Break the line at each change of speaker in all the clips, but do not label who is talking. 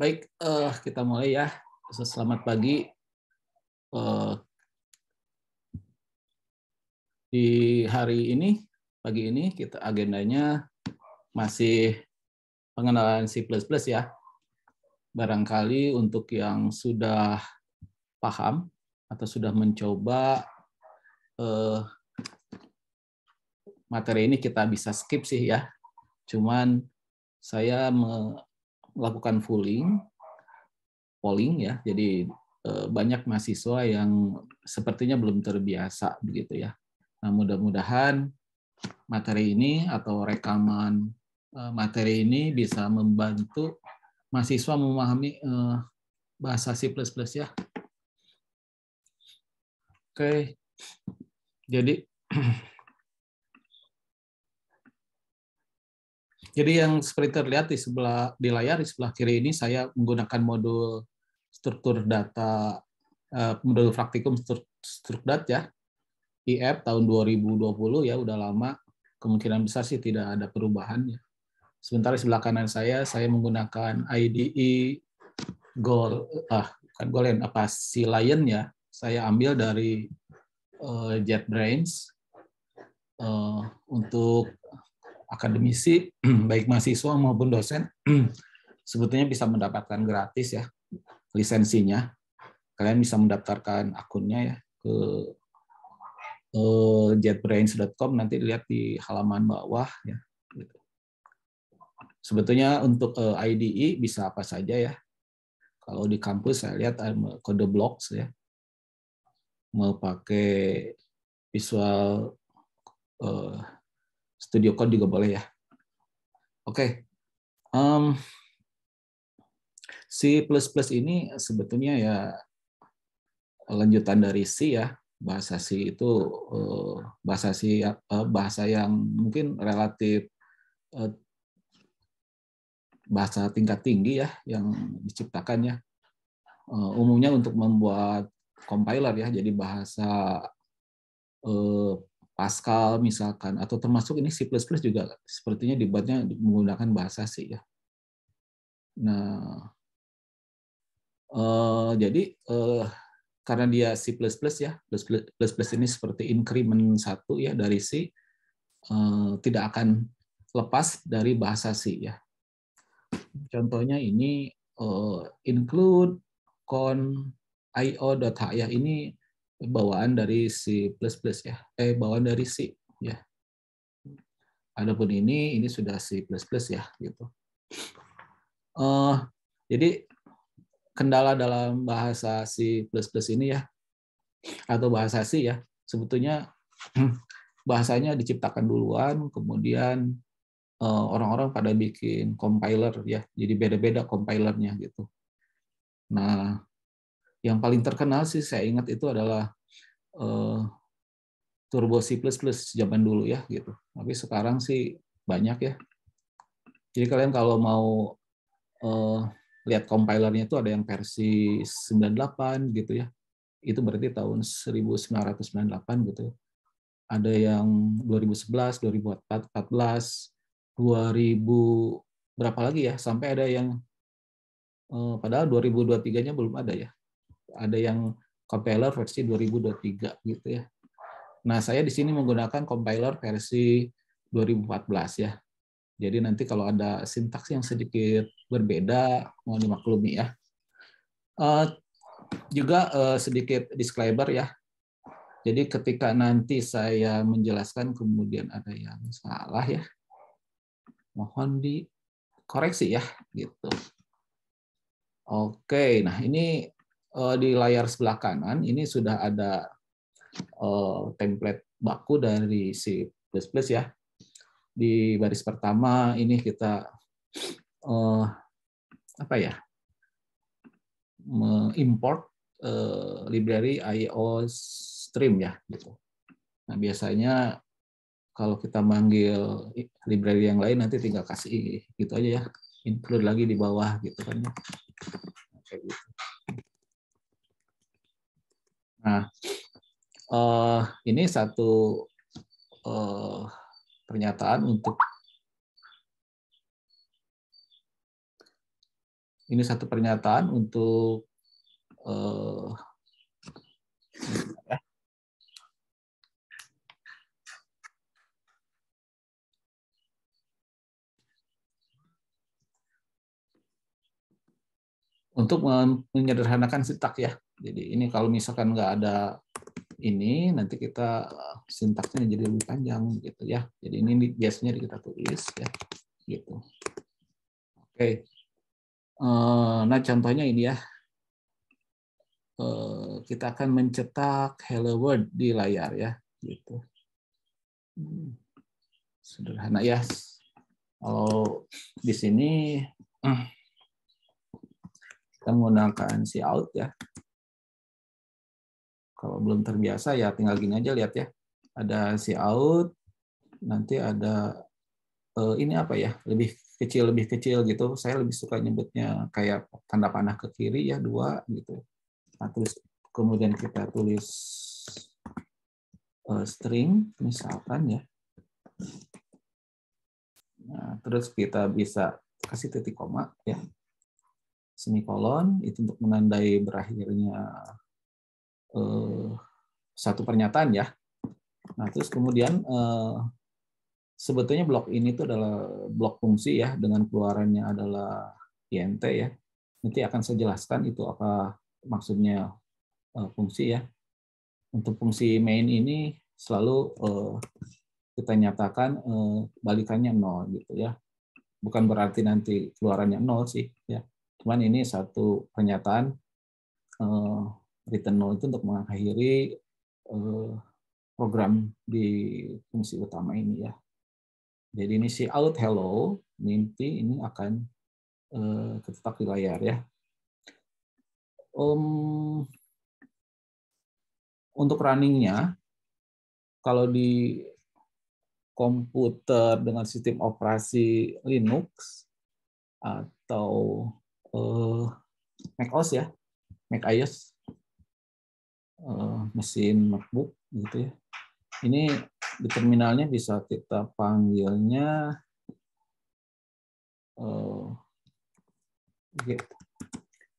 Baik, kita mulai ya. Selamat pagi. Di hari ini, pagi ini kita agendanya masih pengenalan C++ ya. Barangkali untuk yang sudah paham atau sudah mencoba materi ini kita bisa skip sih ya. Cuman saya melakukan polling ya. Jadi banyak mahasiswa yang sepertinya belum terbiasa begitu ya. Nah, mudah-mudahan materi ini atau rekaman materi ini bisa membantu mahasiswa memahami bahasa C++ ya. Oke. Jadi yang seperti terlihat di layar di sebelah kiri ini saya menggunakan modul struktur data, modul praktikum strukdat ya, IF tahun 2020 ya, udah lama, kemungkinan besar sih tidak ada perubahan ya. Sementara di sebelah kanan saya menggunakan IDE C Lion ya, saya ambil dari JetBrains untuk akademisi, baik mahasiswa maupun dosen, sebetulnya bisa mendapatkan gratis ya lisensinya. Kalian bisa mendaftarkan akunnya ya ke jetbrains.com, nanti lihat di halaman bawah ya. Sebetulnya untuk IDE bisa apa saja ya. Kalau di kampus saya lihat kode blocks ya. Mau pakai Visual Studio Code juga boleh ya. Oke. C++ ini sebetulnya ya lanjutan dari C ya. Bahasa C itu bahasa yang mungkin relatif bahasa tingkat tinggi ya yang diciptakan ya. Umumnya untuk membuat compiler ya. Jadi bahasa Pascal misalkan, atau termasuk ini C++ juga sepertinya dibuatnya menggunakan bahasa C ya. Nah, jadi karena dia C++ ya, plus ini seperti increment 1 ya dari C, tidak akan lepas dari bahasa C ya. Contohnya ini include con io.h ya, ini bawaan dari C++ ya, bawaan dari C ya. Adapun ini sudah C++ ya gitu. Jadi kendala dalam bahasa C++ ini ya, atau bahasa C ya, sebetulnya bahasanya diciptakan duluan, kemudian orang-orang pada bikin compiler ya, jadi beda-beda compilernya gitu. Nah, yang paling terkenal sih saya ingat itu adalah Turbo C++ zaman dulu ya gitu. Tapi sekarang sih banyak ya. Jadi kalian kalau mau lihat compilernya itu ada yang versi 98 gitu ya. Itu berarti tahun 1998 gitu. Ada yang 2011, 2014, 2000 berapa lagi ya? Sampai ada yang padahal 2023-nya belum ada ya. Ada yang compiler versi 2023 gitu ya. Nah, saya di sini menggunakan compiler versi 2014 ya. Jadi nanti kalau ada sintaks yang sedikit berbeda, mohon dimaklumi ya. Juga sedikit disclaimer ya. Jadi ketika nanti saya menjelaskan kemudian ada yang salah ya, mohon dikoreksi ya gitu. Oke, nah ini di layar sebelah kanan ini sudah ada template baku dari C++ ya. Di baris pertama ini kita mengimport library IOStream ya gitu. Nah, biasanya kalau kita manggil library yang lain nanti tinggal kasih gitu aja ya, include lagi di bawah gitu kan ya. Nah, ini satu pernyataan untuk Ini satu pernyataan untuk untuk menyederhanakan sintak ya. Jadi ini kalau misalkan nggak ada ini, nanti kita sintaksnya jadi lebih panjang gitu ya. Jadi ini biasanya kita tulis ya, gitu. Oke. Nah contohnya ini ya. Kita akan mencetak hello world di layar ya, gitu. Sederhana ya. Kalau di sini kita menggunakan cout ya. Kalau belum terbiasa ya tinggal gini aja, lihat ya. Ada cout, nanti ada ini apa ya, lebih kecil gitu. Saya lebih suka nyebutnya kayak tanda panah ke kiri ya, 2 gitu. Nah, terus kemudian kita tulis string misalkan ya. Nah, terus kita bisa kasih titik koma ya, semikolon, itu untuk menandai berakhirnya satu pernyataan ya. Nah, terus kemudian sebetulnya blok ini tuh adalah blok fungsi ya, dengan keluarannya adalah int ya. Nanti akan saya jelaskan itu apa maksudnya fungsi ya. Untuk fungsi main ini selalu kita nyatakan balikannya 0 gitu ya. Bukan berarti nanti keluarannya 0 sih ya. Cuman ini satu pernyataan return 0 itu untuk mengakhiri program di fungsi utama ini ya. Jadi ini si out hello nanti ini akan kecetak di layar ya. Untuk runningnya, kalau di komputer dengan sistem operasi Linux atau macOS ya, macOS, mesin MacBook gitu ya. Ini di terminalnya bisa kita panggilnya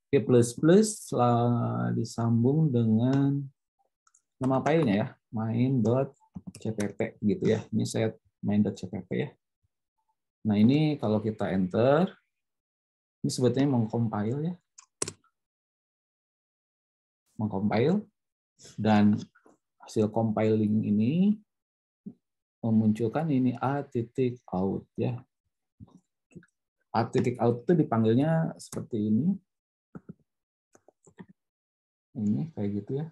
G++ disambung dengan nama filenya ya, main.cpp gitu ya. Ini saya main.cpp ya. Nah ini kalau kita enter, ini sebetulnya mengcompile ya, mengcompile, dan hasil compiling ini memunculkan ini a.out ya. A.out itu dipanggilnya seperti ini. Ini kayak gitu ya.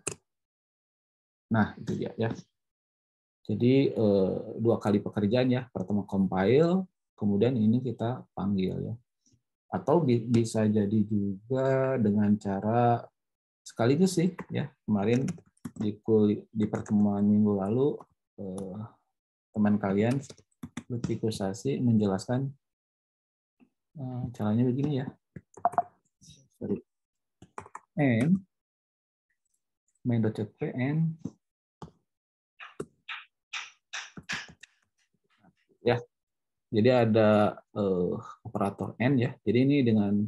Nah, itu dia ya. Jadi 2 kali pekerjaan ya. Pertama compile, kemudian ini kita panggil ya. Atau bisa jadi juga dengan cara sekaligus sih ya. Kemarin di pertemuan minggu lalu teman kalian Lutfi Kusasi menjelaskan caranya begini ya. Sorry. And main.cpp and ya. Jadi ada operator and ya. Jadi ini dengan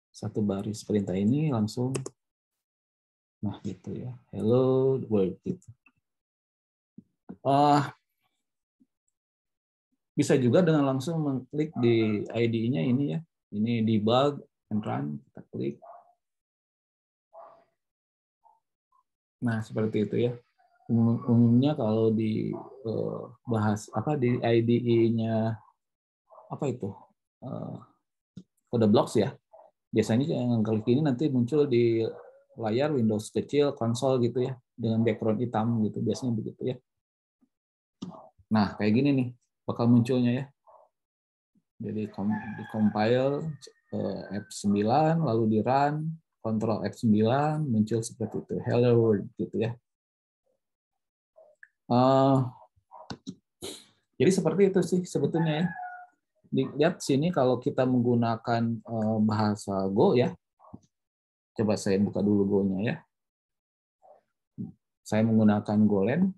satu baris perintah ini langsung nah gitu ya. Hello world gitu. Bisa juga dengan langsung mengklik di IDE-nya ini ya. Ini debug and run, kita klik. Nah, seperti itu ya. Umumnya kalau di bahas apa di IDE-nya apa itu? Kode blocks ya. Biasanya yang klik ini nanti muncul di layar Windows kecil, konsol gitu ya, dengan background hitam gitu, biasanya begitu ya. Nah, kayak gini nih bakal munculnya ya. Jadi di compile F9 lalu di run, kontrol F9 muncul seperti itu, hello world gitu ya. Jadi seperti itu sih sebetulnya ya. Lihat sini kalau kita menggunakan bahasa Go ya. Coba saya buka dulu Go-nya ya. Saya menggunakan Golang.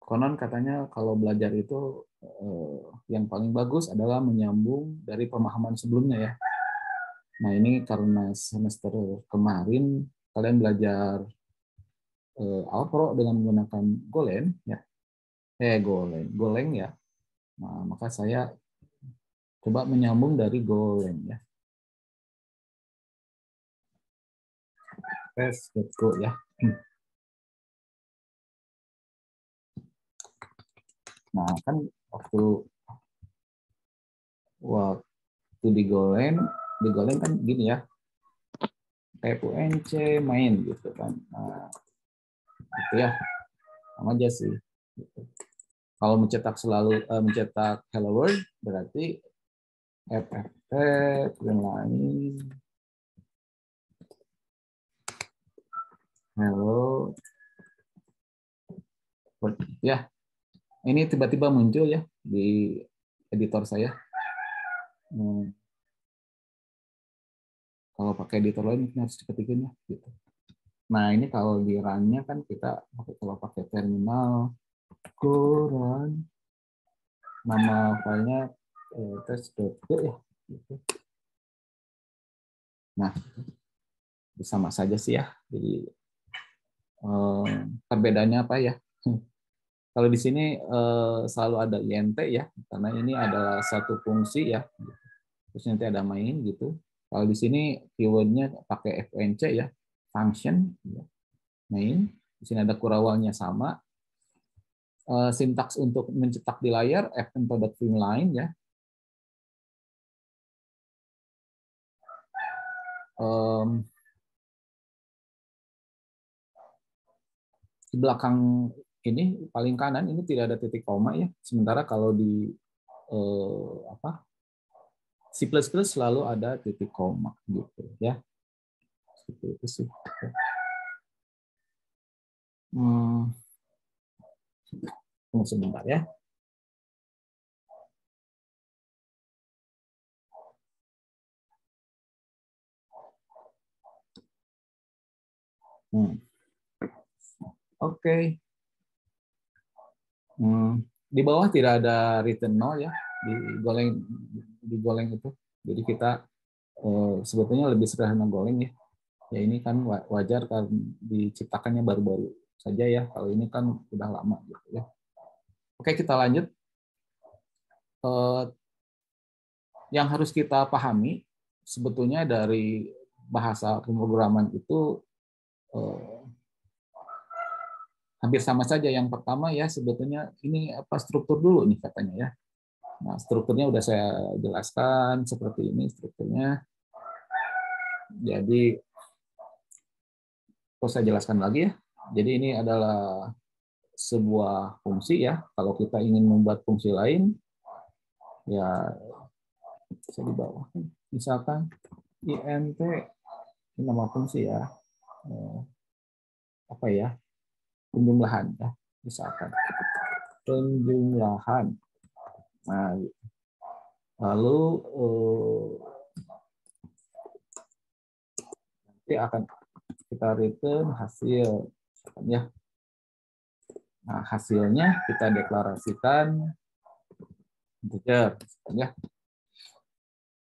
Konon katanya kalau belajar itu yang paling bagus adalah menyambung dari pemahaman sebelumnya ya. Nah ini karena semester kemarin kalian belajar Alpro dengan menggunakan Golang ya, Golang ya. Nah, maka saya coba menyambung dari Golang ya. Let's go ya. Nah kan waktu di Golang kan gini ya, TUNC main gitu kan. Nah, itu ya sama aja sih. Gitu. Kalau mencetak hello world berarti FFT dan lain hello world ya. Ini tiba-tiba muncul ya di editor saya. Kalau pakai editor lain mungkin harus diketikin ya gitu. Nah ini kalau di run-nya kan kita kalau pakai terminal run nama filenya test.c ya gitu. Nah sama saja sih ya. Jadi perbedaannya apa ya? Kalau di sini selalu ada int ya, karena ini adalah satu fungsi ya. Terus nanti ada main gitu. Kalau di sini keywordnya pakai func ya, function ya, main. Di sini ada kurawalnya sama. Sintaks untuk mencetak di layar fn.filmline ya. Di belakang ini paling kanan ini tidak ada titik koma ya. Sementara kalau di C++ selalu ada titik koma gitu ya. Seperti itu sih. Tunggu sebentar ya. Oke. Di bawah tidak ada return null ya di Golang itu. Jadi kita sebetulnya lebih sederhana Golang ya. Ya ini kan wajar kan diciptakannya baru-baru saja ya. Kalau ini kan udah lama gitu ya. Oke, kita lanjut. Yang harus kita pahami sebetulnya dari bahasa pemrograman itu hampir sama saja. Yang pertama ya sebetulnya ini apa struktur dulu nih katanya ya. Nah, strukturnya udah saya jelaskan seperti ini strukturnya. Jadi saya jelaskan lagi ya. Jadi ini adalah sebuah fungsi ya. Kalau kita ingin membuat fungsi lain ya bisa di bawah. Misalkan int ini nama fungsi ya. Apa ya? Penjumlahan ya. Misalkan penjumlahan. Nah, lalu nanti akan kita return hasil ya. Nah, hasilnya kita deklarasikan integer ya.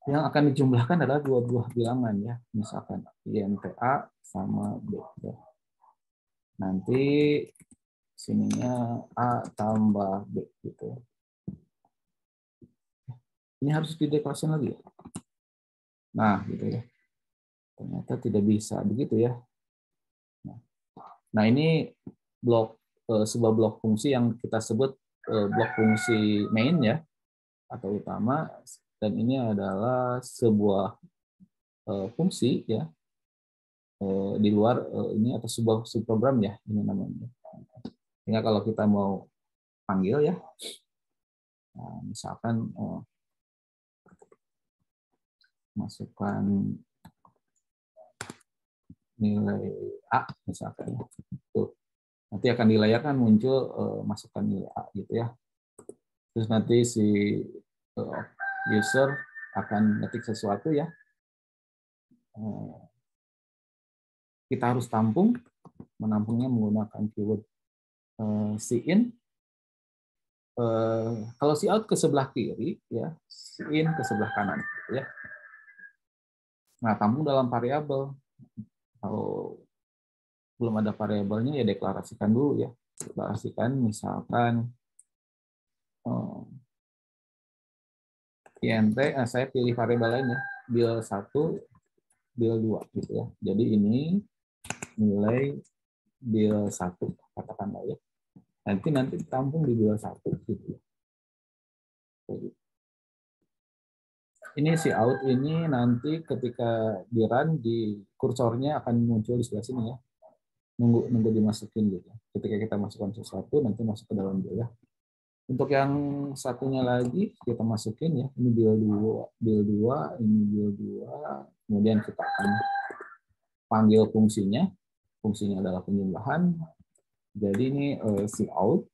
Yang akan dijumlahkan adalah dua buah bilangan ya. Misalkan int a sama b ya. Nanti sininya a tambah b gitu. Ini harus dideklarasikan lagi ya. Nah, gitu ya. Ternyata tidak bisa begitu ya. Nah, ini sebuah blok fungsi yang kita sebut blok fungsi main ya atau utama, dan ini adalah sebuah fungsi ya di luar ini atau sebuah subprogram ya ini namanya. Sehingga kalau kita mau panggil ya, nah, misalkan masukkan nilai A misalkan ya. Tuh. Nanti akan di layar kan muncul masukkan nilai A gitu ya. Terus nanti si user akan ngetik sesuatu ya. Kita harus tampung, menampungnya menggunakan keyword cin kalau si out ke sebelah kiri, ya, si in ke sebelah kanan, ya. Nah, tampung dalam variabel. Kalau belum ada variabelnya, ya deklarasikan dulu, ya. Deklarasikan, misalkan int, saya pilih variabel lainnya, bil 1, bil 2, gitu ya. Jadi ini nilai bil 1, katakanlah, ya. Nanti ditampung di bil 1, gitu ya. Ini si out ini nanti ketika di run, di kursornya akan muncul di sebelah sini, ya. Nunggu dimasukin gitu. Ketika kita masukkan sesuatu, nanti masuk ke dalam bil, ya. Untuk yang satunya lagi kita masukin, ya. Ini bil 2, ini bil 2. Kemudian kita akan panggil fungsinya. Fungsinya adalah penjumlahan. Jadi ini si out,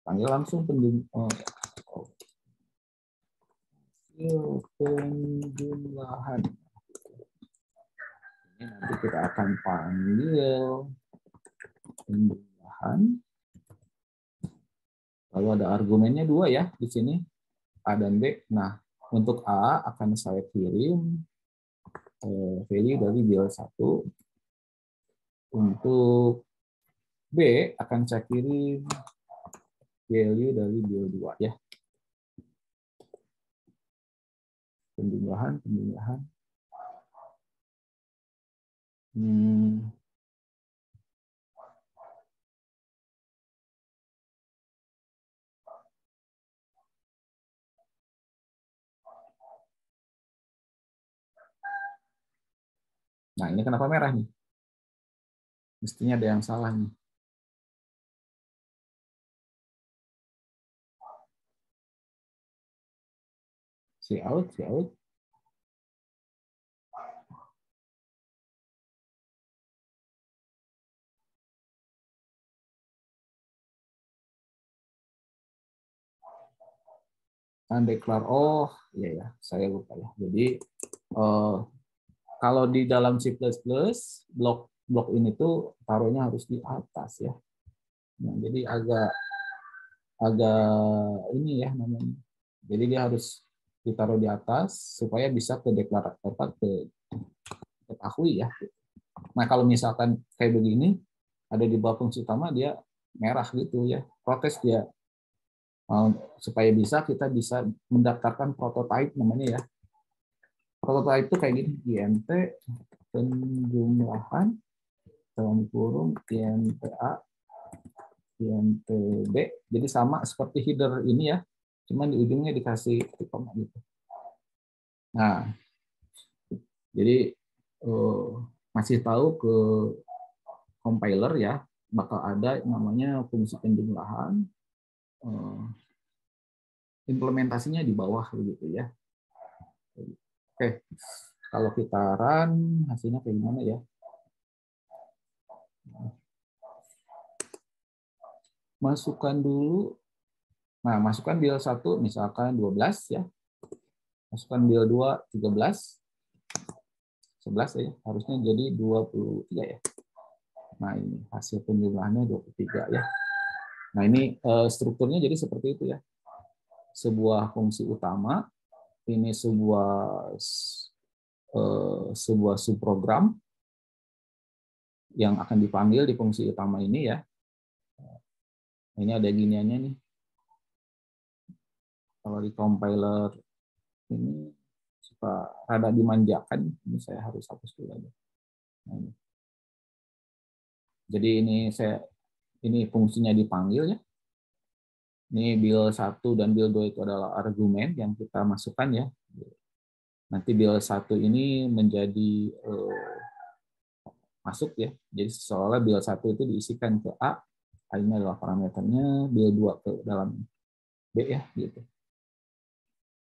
panggil langsung penjumlahan. Ini nanti kita akan panggil penjumlahan. Lalu ada argumennya 2, ya, di sini, A dan B. Nah, untuk A akan saya kirim value dari bil 1. Untuk B akan saya kirim value dari bil 2, ya. Penjumlahan. Nah, ini kenapa merah nih? Mestinya ada yang salah nih. Si out. Undeclare, iya, saya lupa, ya. Jadi kalau di dalam C++ blok ini tuh taruhnya harus di atas, ya. Nah, jadi agak ini, ya, namanya. Jadi dia harus ditaruh di atas supaya bisa ketahui, ya. Nah, kalau misalkan kayak begini ada di bawah fungsi utama, dia merah gitu, ya. Protes dia. Supaya kita bisa mendaftarkan prototype namanya, ya. Prototype itu kayak gini, int penjumlahan dalam kurung int a int b. Jadi sama seperti header ini, ya. Cuman di ujungnya dikasih koma gitu. Nah, jadi masih tahu ke compiler, ya, bakal ada namanya fungsi penjumlahan. Implementasinya di bawah begitu, ya. Oke, kalau kita run hasilnya kayak gimana, ya? Masukkan dulu. Nah, masukkan bil 1 misalkan 12, ya. Masukkan bil 2 13. 11, ya. Harusnya jadi 23, ya. Nah, ini hasil penjumlahannya 23, ya. Nah, ini strukturnya jadi seperti itu, ya. Sebuah fungsi utama, ini sebuah subprogram yang akan dipanggil di fungsi utama ini, ya. Ini ada giniannya nih. Kalau di compiler ini suka rada dimanjakan, ini saya harus hapus dulu aja. Nah, ini. Jadi ini fungsinya dipanggil, ya. Ini bil 1 dan bil 2 itu adalah argumen yang kita masukkan, ya. Nanti bil 1 ini menjadi masuk, ya. Jadi seolah bil 1 itu diisikan ke A, ini adalah parameternya, bil 2 ke dalam B, ya, gitu.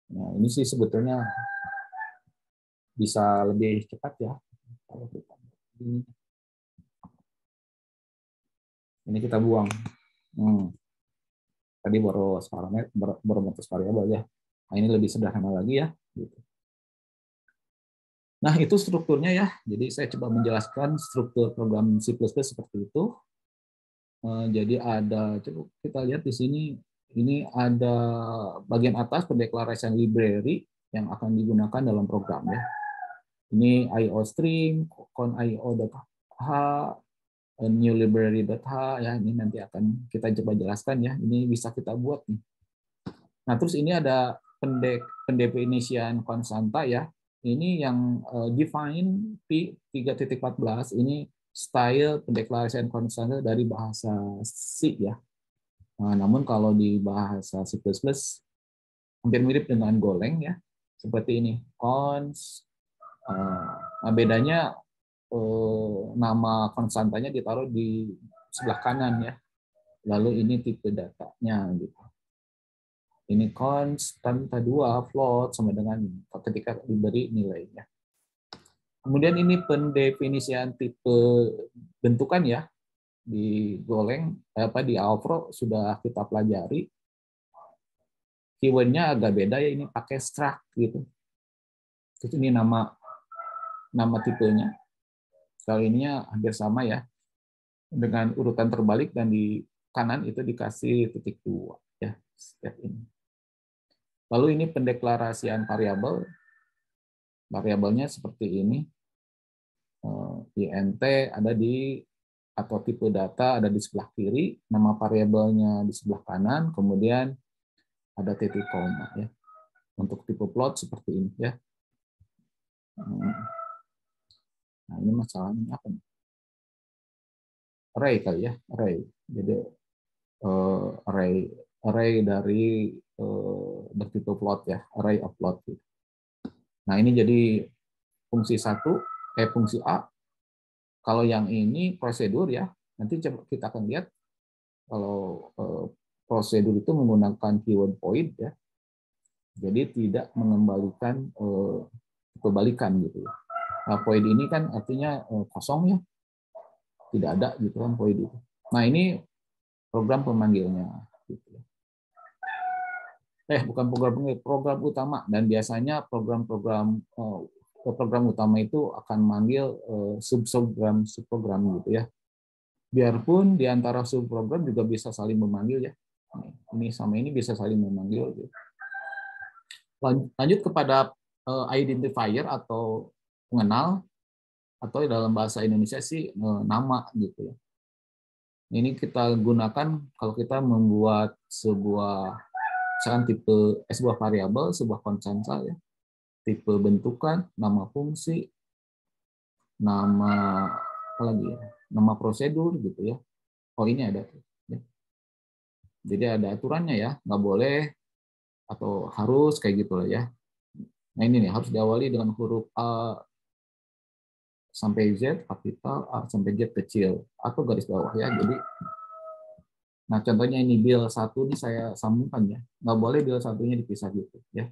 Nah, ini sih sebetulnya bisa lebih cepat, ya. Kalau kita ini kita buang. Tadi boros parameter, boros variabel, ya. Nah, ini lebih sederhana lagi, ya. Gitu. Nah, itu strukturnya, ya. Jadi saya coba menjelaskan struktur program C++ seperti itu. Jadi coba kita lihat di sini, Ini ada bagian atas pendeklarasian library yang akan digunakan dalam program ya. Ini IO string, con.io.h, new library.h ya. Ini nanti akan kita coba jelaskan ya. Ini bisa kita buat nih. Nah, terus ini ada pendefinisian konstanta ya. Ini yang define P3.14 ini style pendeklarasian konstanta dari bahasa C ya. Nah, namun kalau di bahasa C++ hampir mirip dengan Golang ya, seperti ini. Const. Nah, bedanya nama konstantanya ditaruh di sebelah kanan ya. Lalu ini tipe datanya gitu. Ini konstanta 2 float sama dengan ketika diberi nilainya. Kemudian ini pendefinisian tipe bentukan ya. Di Golang di Alfro sudah kita pelajari. Keywordnya agak beda ya, ini pakai struct gitu. Terus ini nama tipenya. Kali ini hampir sama ya, dengan urutan terbalik dan di kanan itu dikasih titik 2 ya, step ini. Lalu ini pendeklarasian variabel. Variabelnya seperti ini. int ada di atau tipe data ada di sebelah kiri, nama variabelnya di sebelah kanan, kemudian ada titik koma ya. Untuk tipe plot seperti ini ya. Nah, ini masalahnya apa nih? Array kali ya, array. Jadi array dari bertipe plot ya, array of plot gitu. Nah, ini jadi fungsi fungsi A. Kalau yang ini prosedur ya, nanti kita akan lihat kalau prosedur itu menggunakan keyword void ya. Jadi tidak mengembalikan kebalikan gitu ya. Nah, void ini kan artinya kosong ya. Tidak ada gitu kan void itu. Nah, ini program pemanggilnya gitu ya. Bukan program utama, dan biasanya program utama itu akan manggil subprogram gitu ya. Biarpun di antara subprogram juga bisa saling memanggil ya. Ini sama ini bisa saling memanggil gitu. Lanjut kepada identifier atau pengenal, atau dalam bahasa Indonesia sih nama gitu ya. Ini kita gunakan kalau kita membuat misalkan tipe sebuah variabel, sebuah konstanta ya. Tipe bentukan, nama fungsi, nama apa lagi ya? Nama prosedur gitu ya. Oh, ini ada ya. Jadi ada aturannya ya, nggak boleh atau harus kayak gitu lah ya. Nah, ini nih harus diawali dengan huruf A sampai Z, kapital A sampai Z kecil atau garis bawah ya. Jadi nah, contohnya ini bil 1 ini saya sambungkan ya. Nggak boleh bil satunya dipisah gitu ya.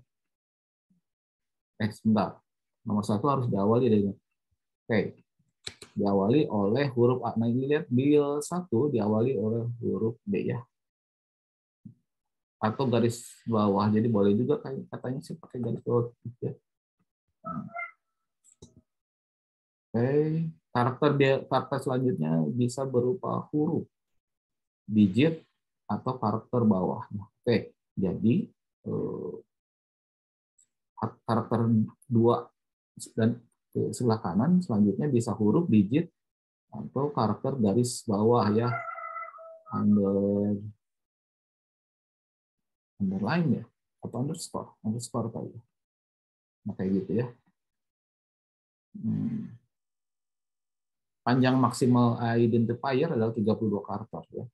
Sebentar. Nomor 1 harus diawali dengan diawali oleh huruf A. Nah, ini lihat bil 1 diawali oleh huruf B ya. Atau garis bawah. Jadi boleh juga katanya sih pakai garis bawah ya. Karakter selanjutnya bisa berupa huruf, digit, atau karakter bawah. Jadi karakter 2 dan sebelah kanan selanjutnya bisa huruf, digit, atau karakter garis bawah ya, underline ya, atau underscore kali ya. Nah, kayak gitu ya. Panjang maksimal identifier adalah 32 karakter ya.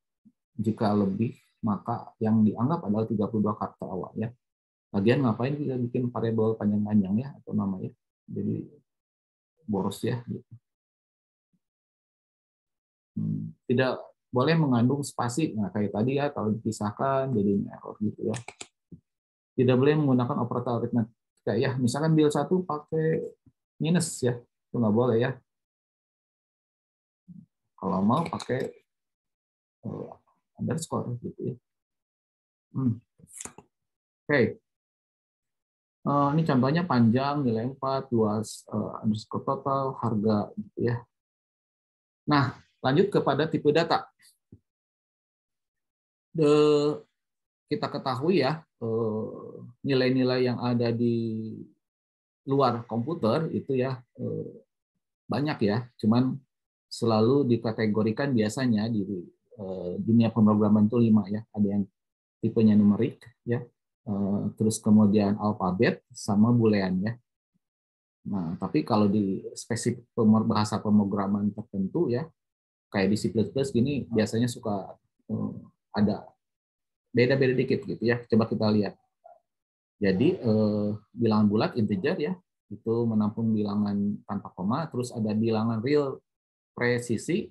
Jika lebih, maka yang dianggap adalah 32 karakter awal ya. Lagian ngapain kita bikin variabel panjang-panjang ya, atau nama ya. Jadi boros ya gitu. Tidak boleh mengandung spasi. Nah, kayak tadi ya, kalau dipisahkan jadi error gitu ya. Tidak boleh menggunakan operator aritmatika ya. Misalkan bil 1 pakai minus ya. Itu nggak boleh ya. Kalau mau pakai underscore gitu ya. Oke. Ini contohnya panjang, nilai 4, luas underscore total, harga gitu ya. Nah, lanjut kepada tipe data. kita ketahui ya, nilai-nilai yang ada di luar komputer itu ya banyak ya, cuman selalu dikategorikan biasanya di dunia pemrograman itu 5 ya, ada yang tipenya numerik ya, terus kemudian alfabet sama boolean ya. Nah, tapi kalau di spesifik bahasa pemrograman tertentu ya, kayak di C++ gini biasanya suka ada beda-beda dikit gitu ya. Coba kita lihat. Jadi bilangan bulat integer ya, itu menampung bilangan tanpa koma, terus ada bilangan real presisi.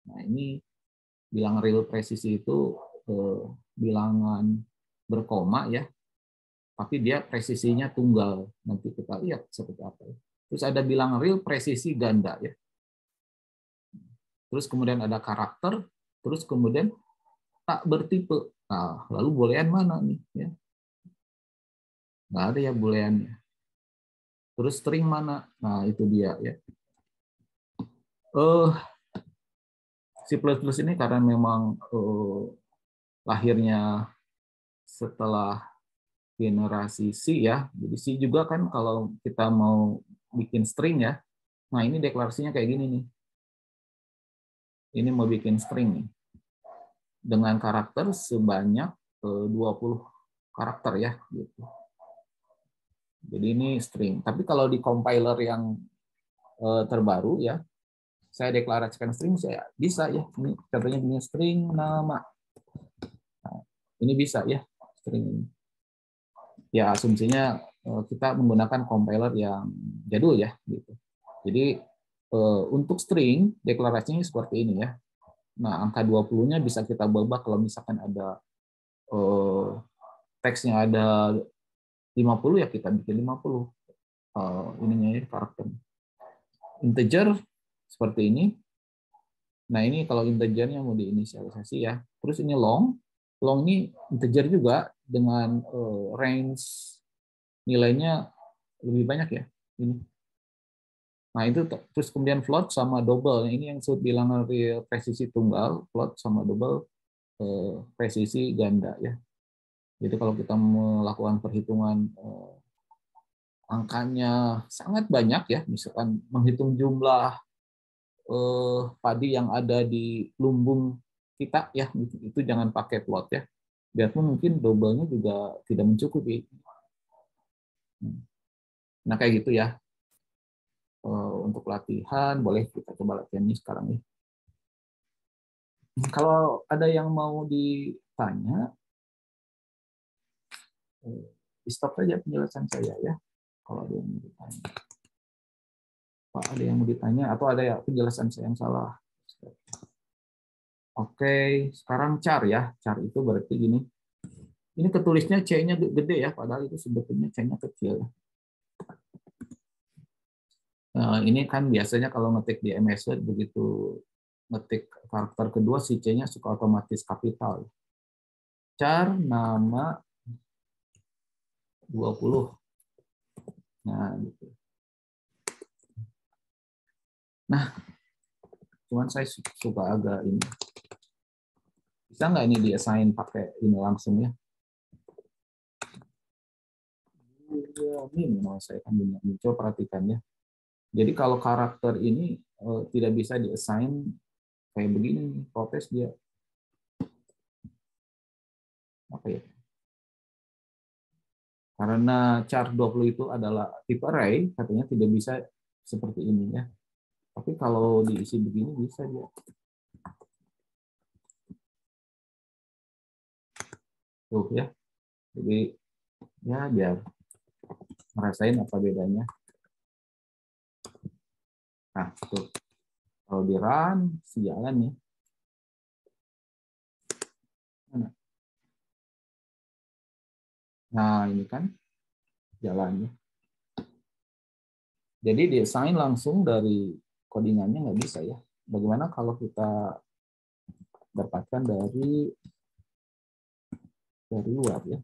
Nah, ini bilangan real presisi itu bilangan berkoma ya, tapi dia presisinya tunggal. Nanti kita lihat seperti apa ya. Terus ada bilangan real presisi ganda ya. Terus kemudian ada karakter, terus kemudian tak bertipe. Nah, lalu boolean mana nih ya? Nggak ada ya booleannya. Terus string mana? Nah, itu dia ya. C++ ini karena memang lahirnya setelah generasi C ya. Jadi C juga kan kalau kita mau bikin string ya. Nah, ini deklarasinya kayak gini nih. Ini mau bikin string nih. Dengan karakter sebanyak 20 karakter ya gitu. Jadi ini string. Tapi kalau di compiler yang terbaru ya, saya deklarasikan string saya bisa ya. Ini contohnya punya string nama. Nah, ini bisa ya string ini. Ya asumsinya kita menggunakan compiler yang jadul ya gitu. Jadi untuk string deklarasinya seperti ini ya. Nah, angka 20-nya bisa kita babak kalau misalkan ada teksnya ada 50 ya kita bikin 50 ininya ya karakter. Integer seperti ini. Nah, ini kalau integernya mau diinisialisasi ya. Terus ini long. Long ini integer juga dengan range nilainya lebih banyak ya. Ini. Nah, itu terus kemudian float sama double. Ini yang disebut bilangan presisi tunggal, float sama double presisi ganda ya. Jadi kalau kita melakukan perhitungan angkanya sangat banyak ya, misalkan menghitung jumlah padi yang ada di lumbung kita ya, itu jangan pakai plot ya. Biarpun mungkin double-nya juga tidak mencukupi. Nah, kayak gitu ya. Untuk latihan, boleh kita coba latihan ini sekarang ya. Kalau ada yang mau ditanya, di stop saja penjelasan saya ya. Kalau ada yang mau ditanya. Pak, ada yang mau ditanya atau ada ya penjelasan saya yang salah? Oke, sekarang char ya. Char itu berarti gini. Ini ketulisnya C-nya gede ya, padahal itu sebetulnya C-nya kecil. Nah, ini kan biasanya kalau ngetik di MS Word begitu ngetik karakter kedua si C-nya suka otomatis kapital. Char nama 20. Nah, gitu. Nah, cuman saya suka agak ini. Bisa nggak ini di-assign pakai ini langsung ya? Ini mau saya kan coba perhatikan ya. Jadi kalau karakter ini tidak bisa di-assign kayak begini, protes dia. Apa ya? Karena char 20 itu adalah tipe array, katanya tidak bisa seperti ini ya. Tapi kalau diisi begini bisa dia. Tuh ya. Jadi ya biar ngerasain apa bedanya. Nah, tuh. Kalau di run, sialan nih. Mana? Nah, ini kan jalannya. Jadi di-assign langsung dari codingannya nggak bisa ya. Bagaimana kalau kita dapatkan dari luar ya?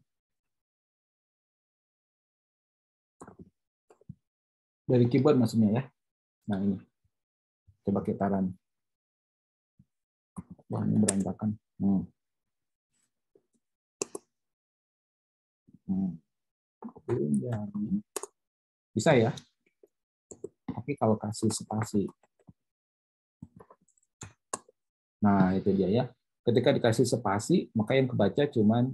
Dari keyboard maksudnya ya. Nah, ini. Coba kita run. Wah, ini berantakan. Bisa ya. Tapi kalau kasih spasi. Nah, itu dia ya. Ketika dikasih spasi, maka yang kebaca cuman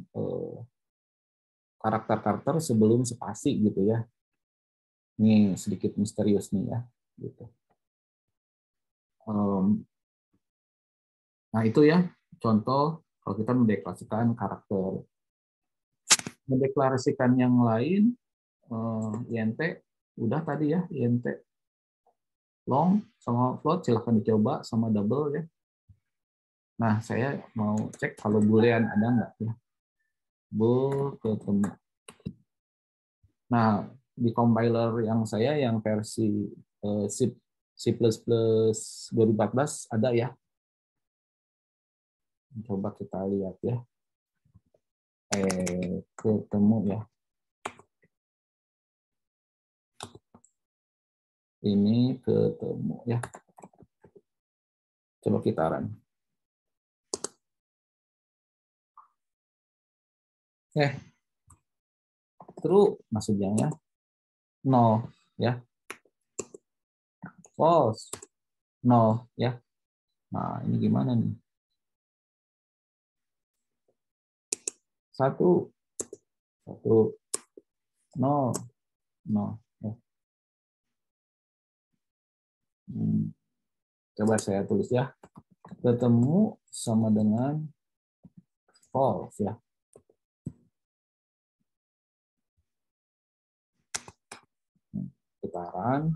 karakter-karakter sebelum spasi gitu ya. Ini sedikit misterius nih ya. Gitu. Nah, itu ya contoh kalau kita mendeklarasikan karakter. Mendeklarasikan yang lain, INT, udah tadi ya, INT long sama float, silahkan dicoba sama double ya. Nah, saya mau cek kalau boolean ada nggak ya. Ketemu. Nah, di compiler yang saya yang versi C++ 2014 ada ya. Coba kita lihat ya. Ketemu ya. Ini ketemu ya. Coba kita run. True maksudnya ya. No ya. False. No ya. Nah, ini gimana nih? Satu. No. Ya. Coba saya tulis ya. Ketemu sama dengan false ya. Putaran.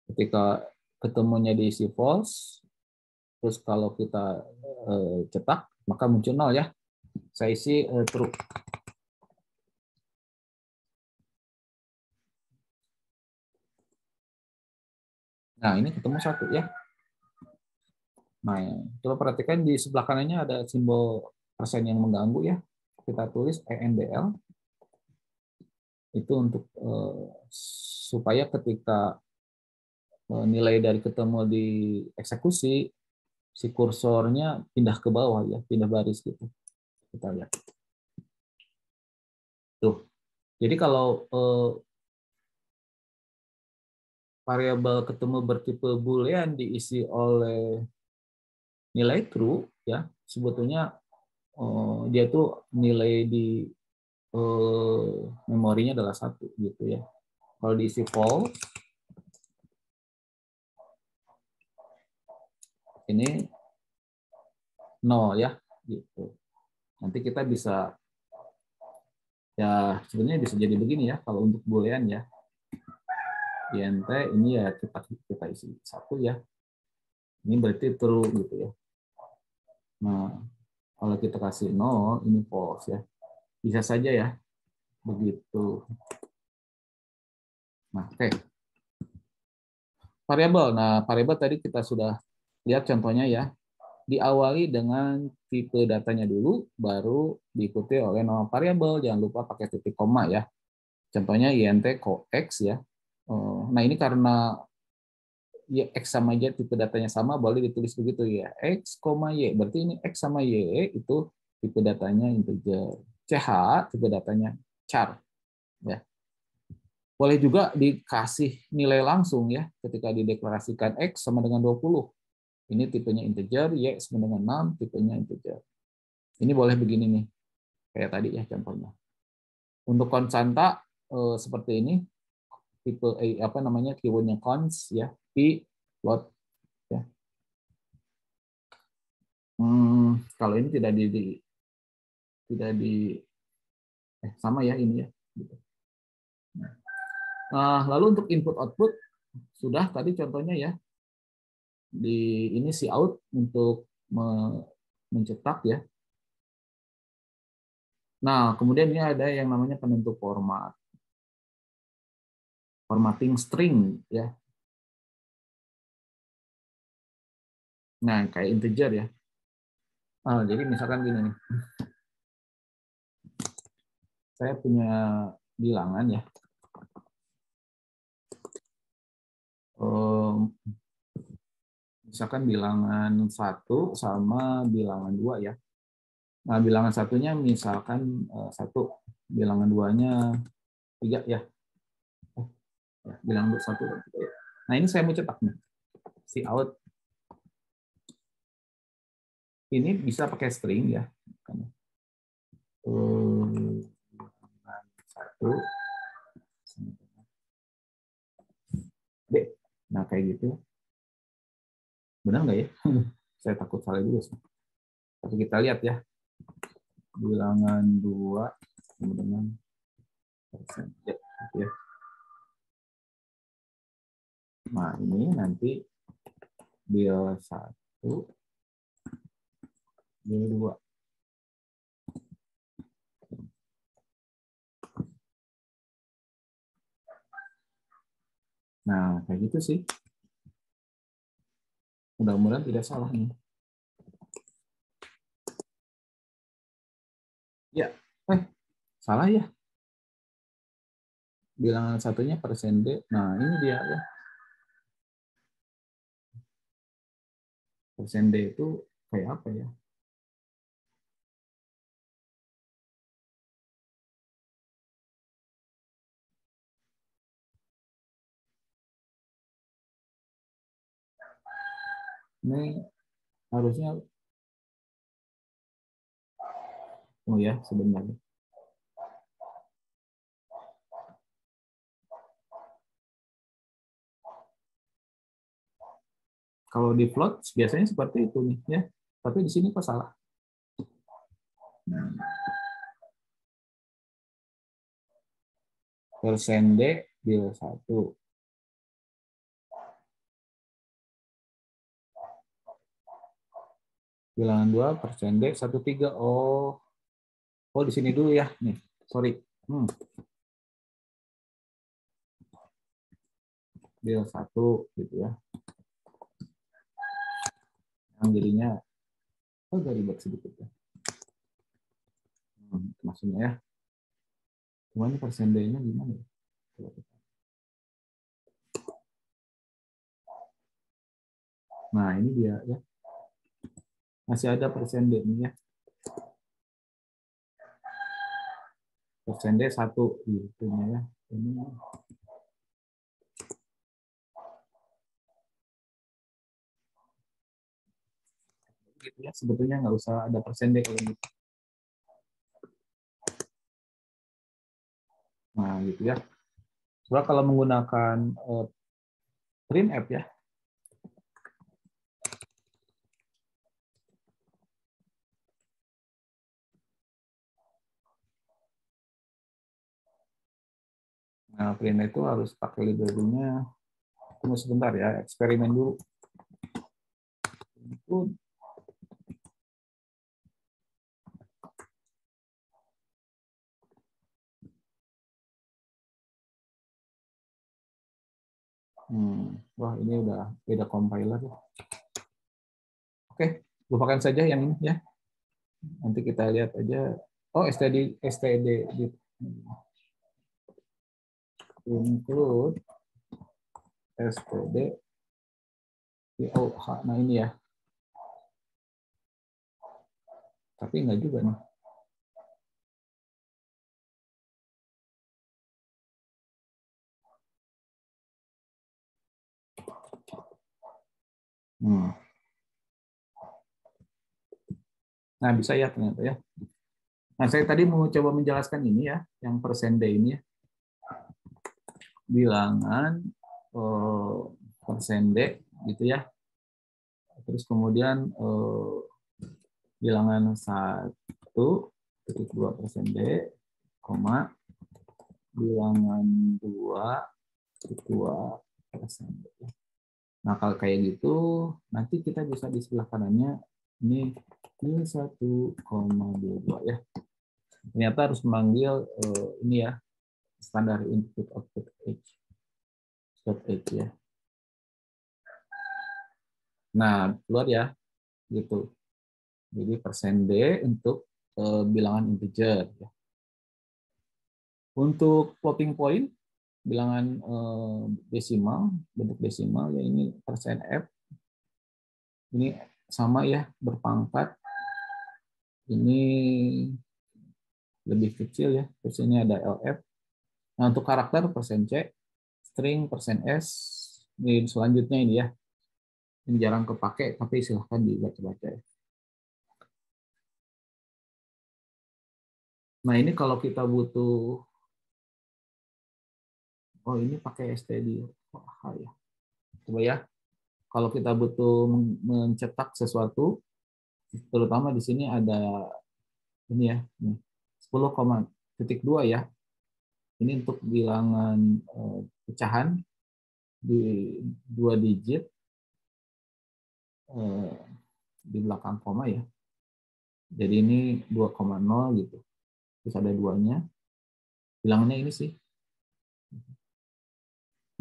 Ketika ketemunya diisi false, terus kalau kita cetak, maka muncul 0 ya. Saya isi true. Nah, ini ketemu 1 ya. Nah, coba perhatikan di sebelah kanannya ada simbol persen yang mengganggu ya. Kita tulis ENDL. Itu untuk supaya ketika nilai dari ketemu di eksekusi, si kursornya pindah ke bawah ya, pindah baris gitu. Kita lihat. Tuh. Jadi kalau variabel ketemu bertipe boolean diisi oleh nilai true ya, sebetulnya dia tuh nilai di memorinya adalah 1 gitu ya. Kalau diisi false, ini 0 ya gitu. Nanti kita bisa ya sebenarnya bisa jadi begini ya kalau untuk boolean ya. INT ini ya kita isi 1 ya. Ini berarti true gitu ya. Nah, kalau kita kasih 0 ini false ya. Bisa saja ya. Begitu. Nah, oke. Variabel. Nah, variabel tadi kita sudah lihat contohnya ya. Diawali dengan tipe datanya dulu, baru diikuti oleh nama variabel. Jangan lupa pakai titik koma ya. Contohnya int x ya. Nah, ini karena y x sama y tipe datanya sama, boleh ditulis begitu ya. X, y. Berarti ini x sama y itu tipe datanya integer. Ch tipe datanya char. Ya. Boleh juga dikasih nilai langsung ya ketika dideklarasikan x sama dengan 20. Ini tipenya integer, y sama dengan 6, tipenya integer. Ini boleh begini nih, kayak tadi ya contohnya. Untuk konstanta seperti ini, tipe apa namanya keywordnya const ya, p float ya. Kalau ini tidak di sama ya ini ya. Gitu. Nah, lalu untuk input output sudah tadi contohnya ya. Di ini si out untuk mencetak ya. Nah, kemudian ini ada yang namanya penentu format. Formatting string ya. Nah, kayak integer ya. Jadi misalkan gini nih. Saya punya bilangan ya. Misalkan bilangan 1 sama bilangan 2 ya. Nah, bilangan satunya misalkan 1, bilangan 2-nya 3 ya. Bilangan 1 dan 3 ya. Nah, ini saya mau cetak nih. Si out ini bisa pakai string ya. 1 D. Nah, kayak gitu. Benar nggak ya? Saya takut salah juga sih. Tapi kita lihat ya. Bilangan 2 dengan persen. Ya. Nah, ini nanti bil 1, bil 2. Nah, kayak gitu sih. Mudah-mudahan tidak salah nih. Ya, salah ya. Bilangan satunya persen D. Nah, ini dia ya. Persen D itu kayak apa ya? Ini harusnya, oh ya, sebenarnya. Kalau di float biasanya seperti itu nih ya. Tapi di sini kok salah? Persen D bil 1. Bilangan 2 persen D 1,3. Oh di sini dulu ya. Nih, sorry. Bil 1 gitu ya. Yang jadinya agak ribet sedikit ya. Maksudnya ya. Cuma ini persen D-nya gimana ya? Nah, ini dia ya. Masih ada persen D-nya ya. Persen D 1 gitu ya. Ini gitu ya. Sebetulnya nggak usah ada persen D kalau gitu. Nah, gitu ya. Soalnya kalau menggunakan printf ya. Nah, printf itu harus pakai library-nya. Tunggu sebentar ya, eksperimen dulu. Wah, ini udah beda compiler ya. Oke, lupakan saja yang ini ya. Nanti kita lihat aja. Oh, std include std. Oh, nah ini ya. Tapi enggak juga nih. Nah, bisa ya ternyata ya. Nah, saya tadi mau coba menjelaskan ini ya, yang persen D ini ya. Bilangan persen D gitu ya. Terus kemudian bilangan 1,2% D, koma, bilangan 2,2% D. Nah, kalau kayak gitu, nanti kita bisa di sebelah kanannya, ini 1,22 ya. Ternyata harus memanggil ini ya, standar input output H. H ya. Nah, keluar ya, gitu. Jadi persen D untuk bilangan integer. Untuk floating point, bilangan desimal, bentuk desimal ya ini persen F. Ini sama ya, berpangkat Ini lebih kecil ya, terus ini ada LF. Nah, untuk karakter persen %C, string persen %S, ini selanjutnya ini ya. Ini jarang kepake, tapi silahkan dibaca-baca ya. Nah, ini kalau kita butuh, oh ini pakai std. Oh, ya. Coba ya, kalau kita butuh mencetak sesuatu, terutama di sini ada ini ya, 10,2 ya. Ini untuk bilangan pecahan di 2 digit di belakang koma ya. Jadi ini 2,0 gitu. Terus ada 2-nya. Bilangannya ini sih.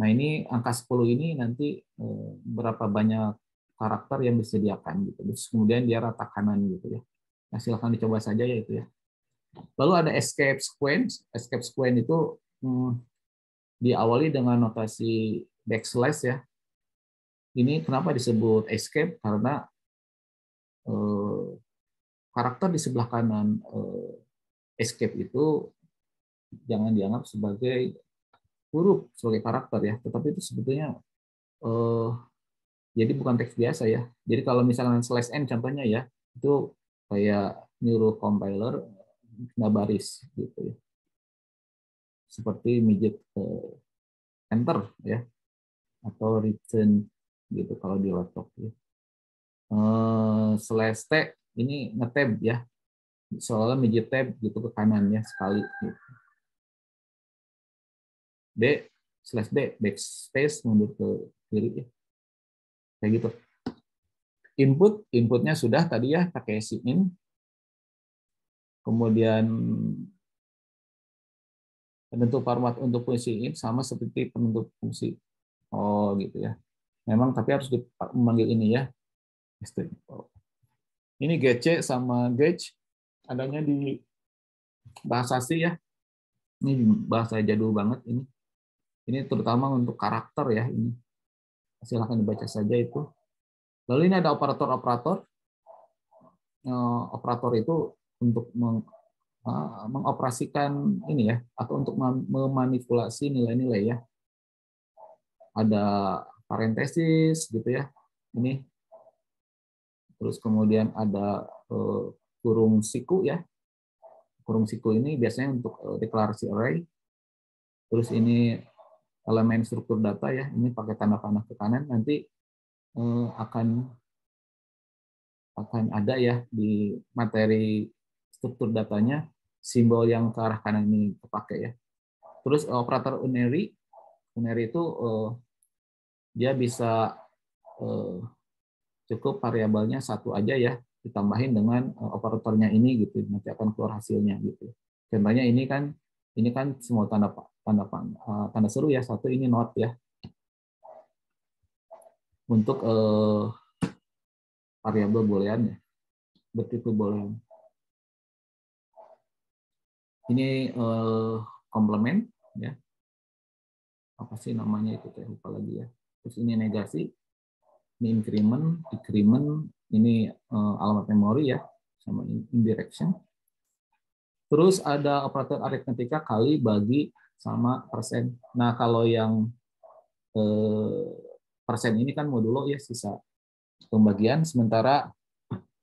Nah, ini angka 10 ini nanti berapa banyak karakter yang disediakan gitu. Terus kemudian dia rata kanan gitu ya. Nah, silahkan dicoba saja ya itu ya. Lalu ada escape sequence. Escape sequence itu diawali dengan notasi backslash ya. Ini kenapa disebut escape? Karena karakter di sebelah kanan escape itu jangan dianggap sebagai huruf sebagai karakter ya, tetapi itu sebetulnya jadi bukan teks biasa ya. Jadi kalau misalnya slash n contohnya ya, itu kayak nyuruh compiler nggak baris gitu ya. Seperti midget enter ya, atau return gitu kalau di laptop ya. Slash t ini ngetab ya, soalnya midget tab gitu ke kanan ya sekali gitu. D slash D backspace mundur ke kiri ya. Kayak gitu. Inputnya sudah tadi ya pakai in. Kemudian penentu format untuk fungsi in sama seperti penentu fungsi. Oh gitu ya. Memang tapi harus memanggil ini ya. Ini gc sama gauge adanya di bahasa C ya. Ini bahasa jadul banget ini. Ini terutama untuk karakter ya ini. Silahkan dibaca saja itu. Lalu ini ada operator-operator. Operator itu untuk mengoperasikan ini ya, atau untuk memanipulasi nilai-nilai ya. Ada parentesis gitu ya. Ini. Terus kemudian ada kurung siku ya. Kurung siku ini biasanya untuk deklarasi array. Terus ini elemen struktur data ya. Ini pakai tanda panah ke kanan. Nanti akan ada ya di materi struktur datanya simbol yang ke arah kanan ini terpakai ya. Terus operator unary itu dia bisa cukup variabelnya satu aja ya, ditambahin dengan operatornya ini gitu, nanti akan keluar hasilnya gitu. Contohnya ini kan semua tanda seru ya, satu ini not ya. Untuk variabel boolean ya, bertipe boolean. Ini komplement ya. Apa sih namanya itu, saya lupa lagi ya. Terus ini negasi, ini increment, decrement, ini alamat memori ya, sama indirection. Terus ada operator aritmetika kali, bagi, sama persen. Nah kalau yang persen ini kan modulo ya, sisa pembagian, sementara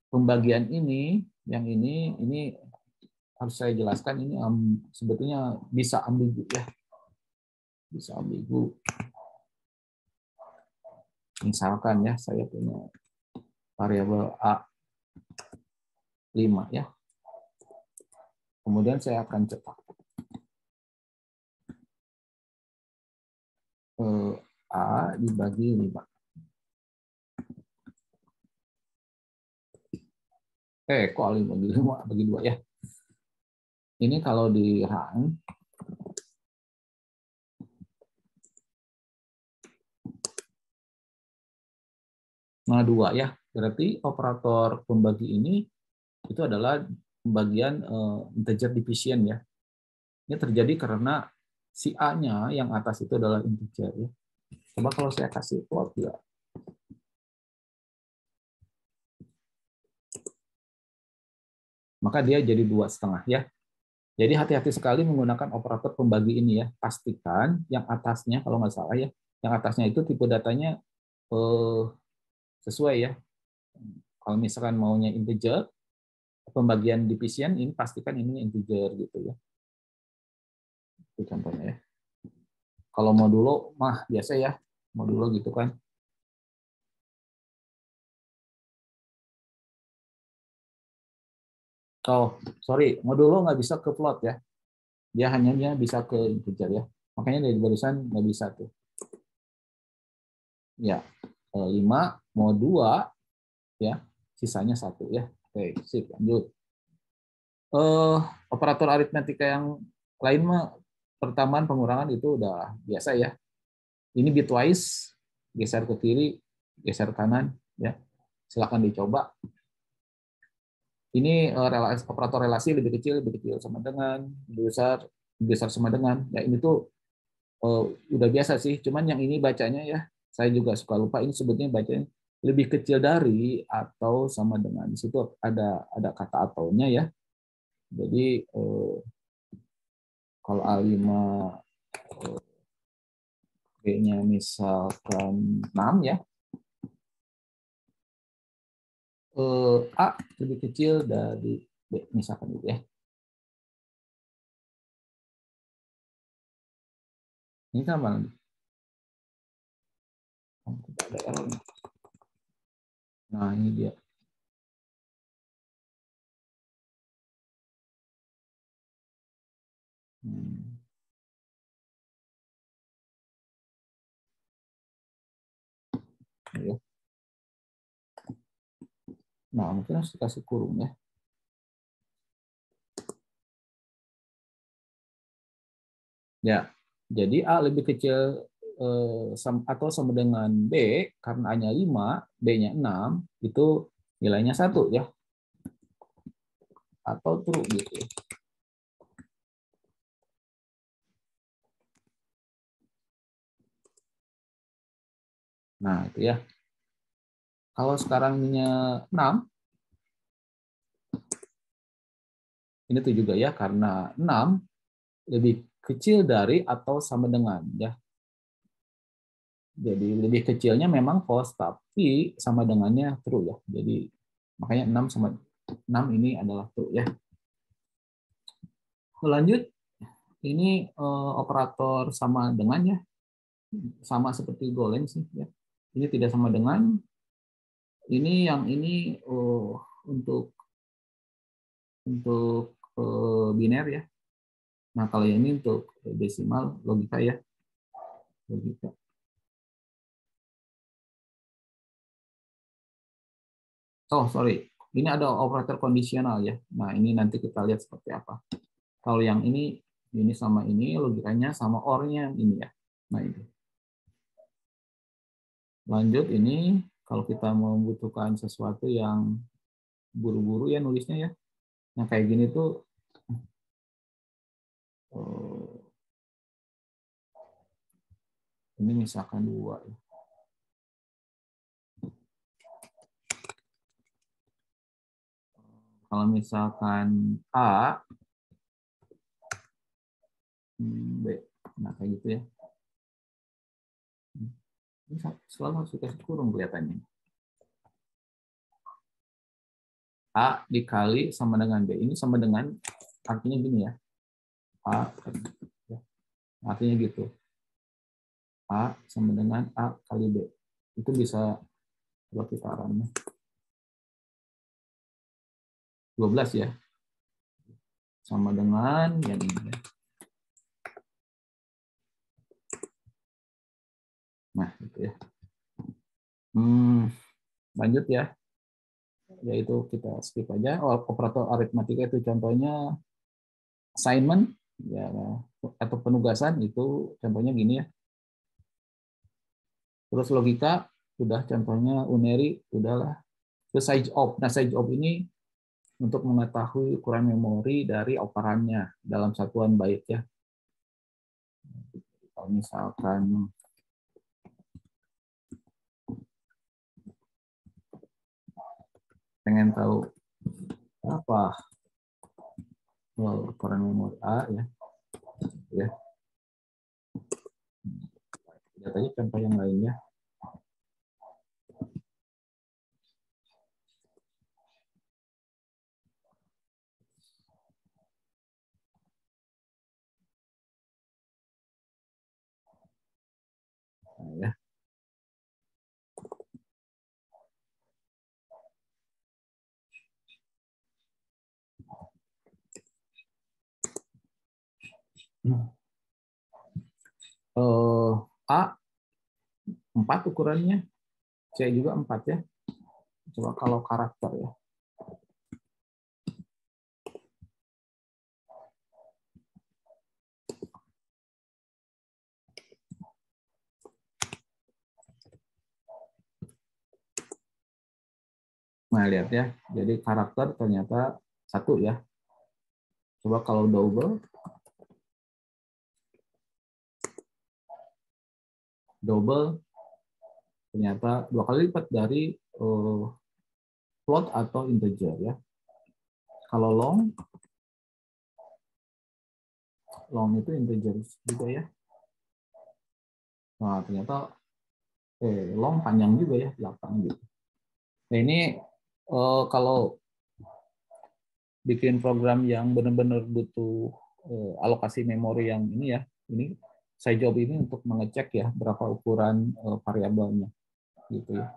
pembagian ini, yang ini harus saya jelaskan, ini sebetulnya bisa ambigu ya, bisa ambigu. Misalkan ya, saya punya variabel A5 ya. Kemudian saya akan cetak A dibagi 5. Kok A bagi 5, bagi 2 ya. Ini kalau di run, nah 2 ya. Berarti operator pembagi ini itu adalah pembagian integer division ya. Ini terjadi karena si A-nya yang atas itu adalah integer ya. Coba kalau saya kasih float ya. maka dia jadi 2,5 ya. Jadi hati-hati sekali menggunakan operator pembagi ini ya. Pastikan yang atasnya kalau nggak salah ya, yang atasnya itu tipe datanya sesuai ya. Kalau misalkan maunya integer, pembagian division ini pastikan ini integer gitu ya. Itu contohnya ya. Kalau modulo mah biasa ya, modulo gitu kan. Oh, sorry, modulo nggak bisa ke float ya. Dia hanya bisa ke integer ya. Makanya dari barusan nggak bisa tuh. Ya, 5 mau 2 ya, sisanya 1 ya. Oke, sip, lanjut. Operator aritmetika yang lain mah pertambahan pengurangan itu udah biasa ya. Ini bitwise, geser ke kiri, geser kanan ya. Silakan dicoba. Ini operator relasi lebih kecil sama dengan, lebih besar sama dengan. Ya ini tuh udah biasa sih. Cuman yang ini bacanya ya, saya juga suka lupa ini sebetulnya bacanya lebih kecil dari atau sama dengan. Di situ ada kata ataunya ya. Jadi kalau A5 B-nya misalkan 6 ya. A lebih kecil dari B misalkan gitu ya. Ini kan mana? Tidak ada error. Nah, ini dia. Ya. Nah, mungkin harus dikasih kurung ya. Ya, jadi A lebih kecil atau sama dengan B, karena A-nya 5, B-nya 6, itu nilainya 1 ya. Atau true gitu. Nah, itu ya. Kalau sekarang ininya 6, ini tuh juga ya, karena 6 lebih kecil dari atau sama dengan ya. Jadi lebih kecilnya memang false, tapi sama dengannya true ya. Jadi makanya 6 sama 6 ini adalah true ya. Lanjut, ini operator sama dengan ya. Sama seperti Golang sih ya. Ini tidak sama dengan, ini yang ini untuk biner ya. Nah, kalau yang ini untuk desimal logika ya. Logika. Oh, sorry. Ini ada operator kondisional ya. Nah, ini nanti kita lihat seperti apa. Kalau yang ini sama ini, logikanya sama or-nya ini ya. Nah, ini. Lanjut ini, kalau kita membutuhkan sesuatu yang buru-buru ya nulisnya ya. Nah, kayak gini tuh, ini misalkan 2. Kalau misalkan A, B. Nah, kayak gitu ya. Ini selalu harus dikasih kurung kelihatannya. A dikali sama dengan B. Ini sama dengan, artinya gini ya. A, artinya gitu. A sama dengan A kali B. Itu bisa buat putarannya. 12 ya. Sama dengan yang ini. Nah, itu ya. Lanjut ya. Yaitu kita skip aja. Operator aritmatika itu contohnya assignment ya, atau penugasan itu contohnya gini ya. Terus logika sudah contohnya unary udahlah. Terus size of. Nah, size of ini untuk mengetahui ukuran memori dari operannya dalam satuan byte ya. Kalau misalkan pengen tahu apa ukuran memori A ya. Ya. Lihat aja contoh yang lainnya. Nah, ya. A 4 ukurannya, C juga 4 ya. Coba kalau karakter ya. Nah, lihat ya. Jadi karakter ternyata 1 ya. Coba kalau double ternyata 2 kali lipat dari float atau integer ya. Kalau long itu integer juga ya. Nah, ternyata long panjang juga ya, 8 gitu. Nah, ini kalau bikin program yang benar-benar butuh alokasi memori yang ini ya, ini saya job ini untuk mengecek ya berapa ukuran variabelnya gitu ya.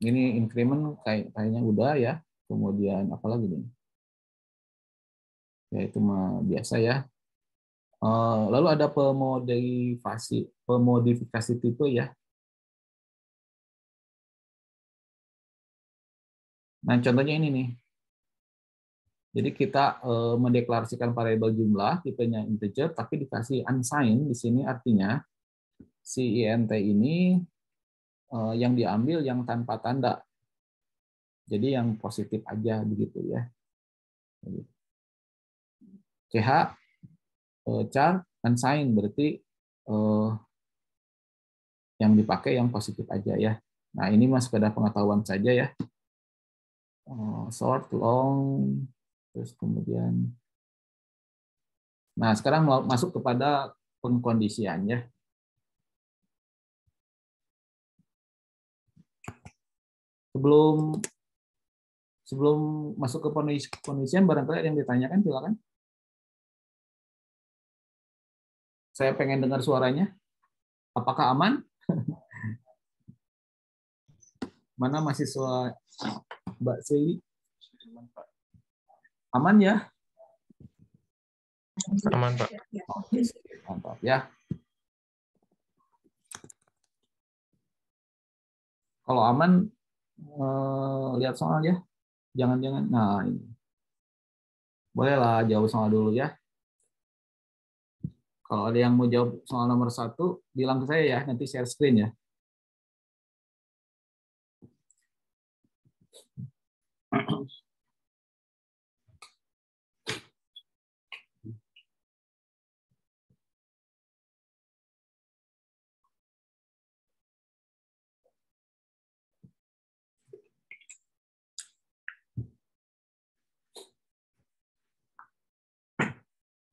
Ini increment kayaknya udah ya. Kemudian apalagi nih? Ya itu mah biasa ya. Lalu ada pemodifikasi tipe ya. Nah, contohnya ini nih. Jadi kita mendeklarasikan variabel jumlah tipenya integer tapi dikasih unsigned di sini, artinya si int ini yang diambil yang tanpa tanda. Jadi yang positif aja begitu ya. CH char unsigned berarti yang dipakai yang positif aja ya. Nah, ini mas sekedar pengetahuan saja ya. Short, long, terus kemudian. Nah, sekarang masuk kepada pengkondisian ya. Sebelum masuk ke pengkondisian, barangkali ada yang ditanyakan, silakan. Saya pengen dengar suaranya. Apakah aman? Mana mahasiswa Mbak Seli? Aman ya?
Aman, Pak.
Oke, mantap ya. Kalau aman, lihat soal ya. Jangan-jangan. Nah, ini. Bolehlah jawab soal dulu ya. Kalau ada yang mau jawab soal nomor 1, bilang ke saya ya. Nanti share screen ya.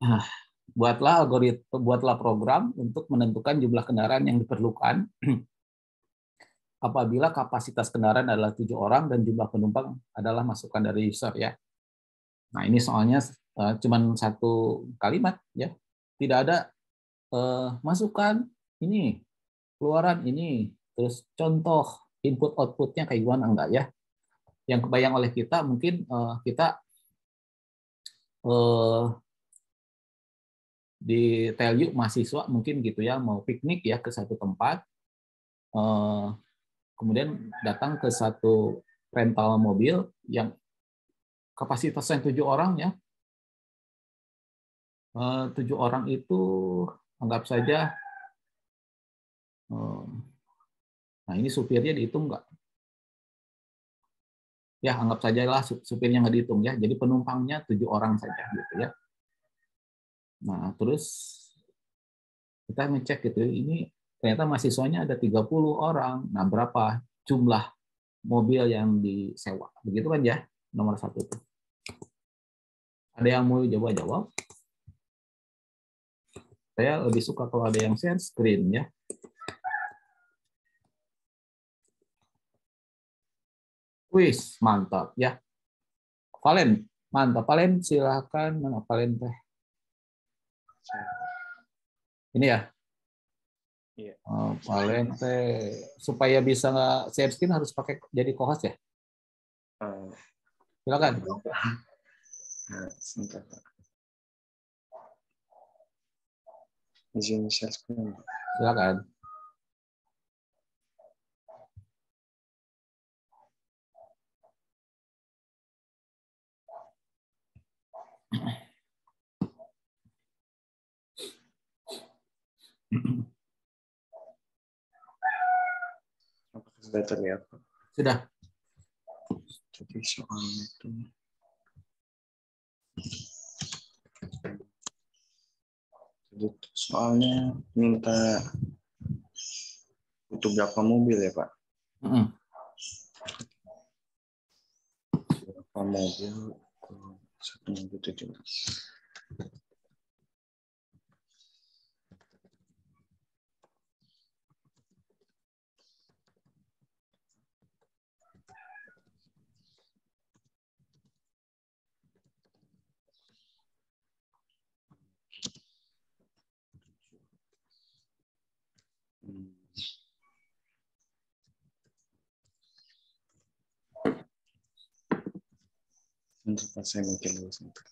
Nah, buatlah program untuk menentukan jumlah kendaraan yang diperlukan apabila kapasitas kendaraan adalah 7 orang dan jumlah penumpang adalah masukan dari user ya. Nah, ini soalnya cuma 1 kalimat ya. Tidak ada masukan ini, keluaran ini, terus contoh input outputnya kayak gimana, enggak ya. Yang kebayang oleh kita mungkin kita di tell you mahasiswa mungkin gitu ya, mau piknik ya ke satu tempat, kemudian datang ke satu rental mobil yang kapasitasnya 7 orang ya. 7 orang itu anggap saja, nah ini supirnya dihitung nggak? Ya anggap saja lah supirnya nggak dihitung ya. Jadi penumpangnya 7 orang saja gitu ya. Nah terus kita ngecek gitu, ini ternyata mahasiswanya ada 30 orang. Nah berapa jumlah mobil yang disewa. Begitu kan ya, nomor 1 itu. Ada yang mau jawab? Saya lebih suka kalau ada yang share screen ya. Wis, mantap ya. Valen, mantap. Valen, silakan. Mana Valen teh? Ini ya.
Iya.
Valen teh supaya bisa nggak share screen harus pakai jadi co-host ya. Silakan.
Sebentar, Pak. Izin share screen.
Silakan.
Apakah sudah terlihat, Pak?
Sudah.
Jadi soalnya itu soalnya minta butuh berapa mobil ya, Pak? Berapa mobil? 1,7. Sebentar, saya mikir dulu sebentar.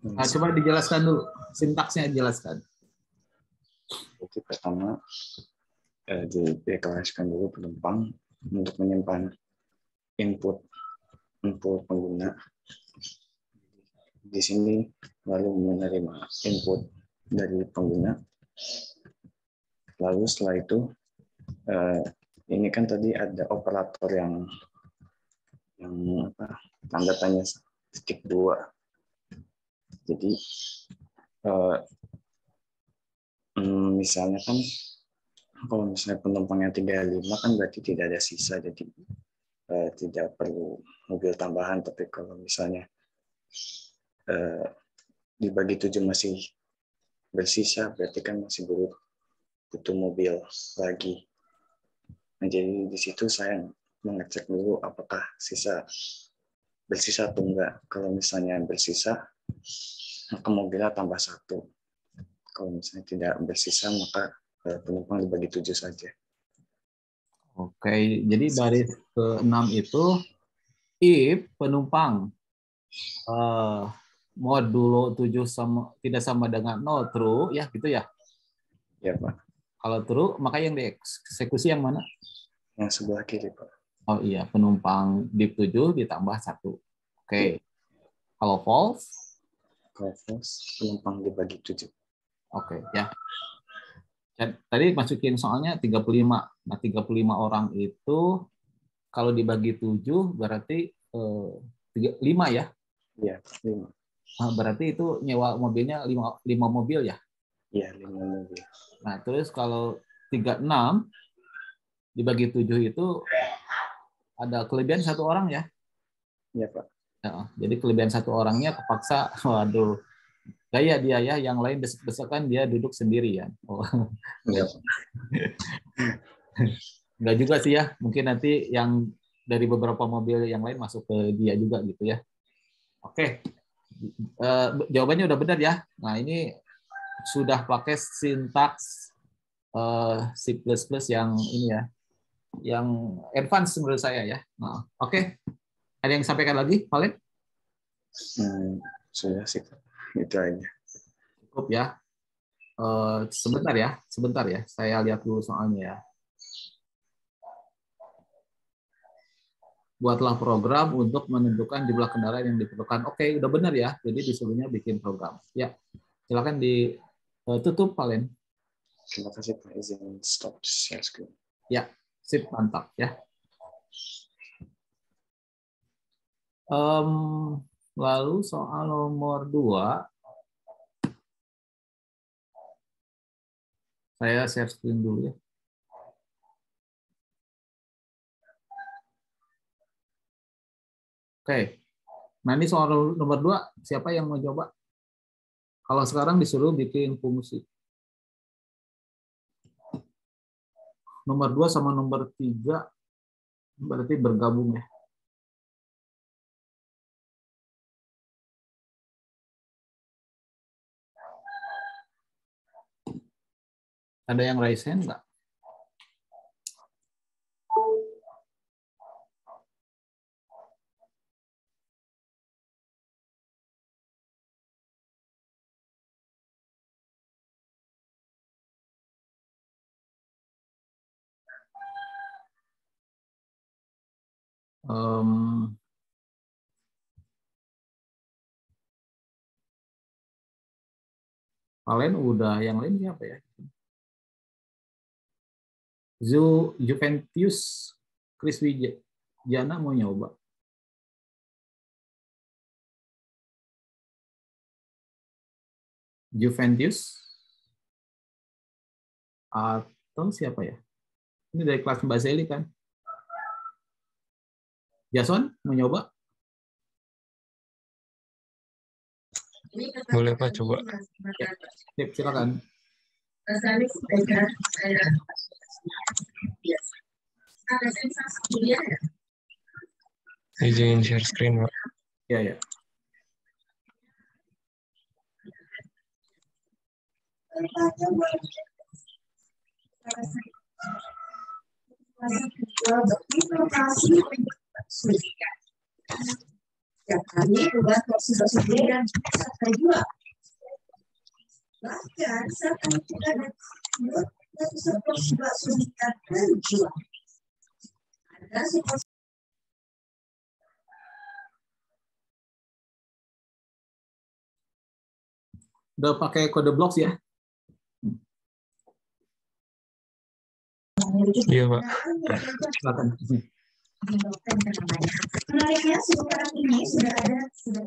Nah, coba dijelaskan dulu, sintaksnya jelaskan.
Jadi pertama dideklarasikan dulu penumpang untuk menyimpan input pengguna di sini, lalu menerima input dari pengguna. Lalu setelah itu ini kan tadi ada operator yang tanda tanya titik 2. Jadi misalnya kan kalau misalnya penumpangnya 35 kan berarti tidak ada sisa, jadi tidak perlu mobil tambahan. Tapi kalau misalnya dibagi 7 masih bersisa, berarti kan masih butuh mobil lagi. Nah, jadi di situ saya mengecek dulu apakah bersisa atau enggak. Kalau misalnya bersisa, maka mobilnya tambah 1. Kalau misalnya tidak bersisa, maka penumpang dibagi 7 saja.
Oke, jadi baris ke-6 itu if penumpang modulo 7 tidak sama dengan 0 true ya gitu ya.
Ya, Pak.
Kalau true, maka yang dieksekusi yang mana?
Yang sebelah kiri, Pak.
Oh iya, penumpang div 7 ditambah 1. Oke. Kalau false?
Kalau false, penumpang dibagi 7.
Oke, ya. Tadi masukin soalnya 35. Nah, 35 orang itu kalau dibagi 7 berarti 5 ya.
Iya, 5.
Berarti itu nyewa mobilnya 5 mobil ya?
Iya, 5 mobil.
Nah, terus kalau 36 dibagi 7 itu ada kelebihan 1 orang ya?
Iya, Pak.
Ya, jadi kelebihan 1 orangnya kepaksa, waduh, gaya dia ya, yang lain desek-desekan dia duduk sendirian. Oh.
Iya, Pak.
Enggak juga sih ya, mungkin nanti yang dari beberapa mobil yang lain masuk ke dia juga gitu ya. Oke, jawabannya udah benar ya. Nah, ini sudah pakai sintaks C++ yang ini ya, yang advance menurut saya ya. Nah, oke. Ada yang sampaikan lagi, Valen?
Sudah sih, Pak. Itu aja.
Cukup ya. Sebentar ya. Saya lihat dulu soalnya ya. Buatlah program untuk menentukan jumlah kendaraan yang diperlukan. Oke, udah benar ya. Jadi disuruhnya bikin program. Ya, silakan ditutup, Valen.
Terima kasih, Pak. Izin stop share screen.
Ya, sip, mantap ya. Lalu soal nomor 2, saya share screen dulu ya. Oke, nah ini soal nomor 2, siapa yang mau coba? Kalau sekarang disuruh bikin fungsi. Nomor 2 sama nomor 3 berarti bergabung ya. Ada yang raise hand nggak? Kalian udah, yang lain siapa ya? Juventus, Chris Wijana mau nyoba. Juventus atau siapa ya? Ini dari kelas Mbak Seli kan? Jason mau nyoba?
Boleh Pak, coba.
Ya, silakan.
Izin share screen, Pak.
Ya, ya.
Setiap kali tugas porsi dan saya juga. Bahkan saat kita membuat seporsi bakso ikan terjual. Ada seporsi.
Udah pakai kode blocks ya?
Iya, Pak.
Silakan.
Menariknya sekarang ini sudah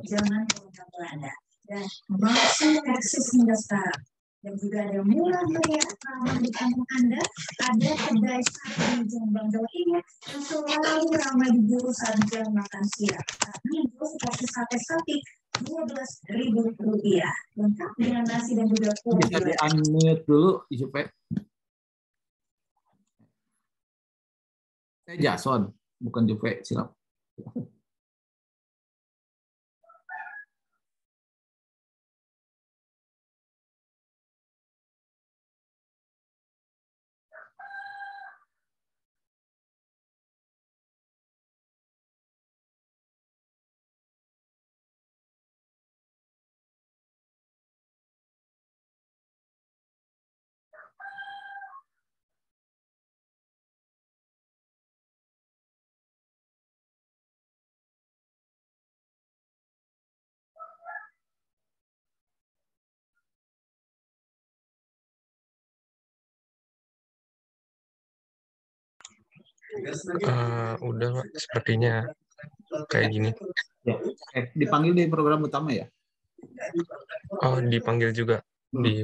zaman program Belanda dan masih eksis hingga sekarang. Dan juga ada murah meriah ramah di kampung Anda, ada kedai sate di Jombang Jawa Timur yang selalu ramai diburu saat jam makan siang. Saat ini seperti sate sapi Rp12.000, lengkap dengan nasi dan juga kuah.
Bisa di-unmute dulu, supaya saya Jason, bukan Juve, silap.
Udah, Pak. Sepertinya kayak gini.
Ya. Dipanggil di program utama ya?
Oh, dipanggil juga di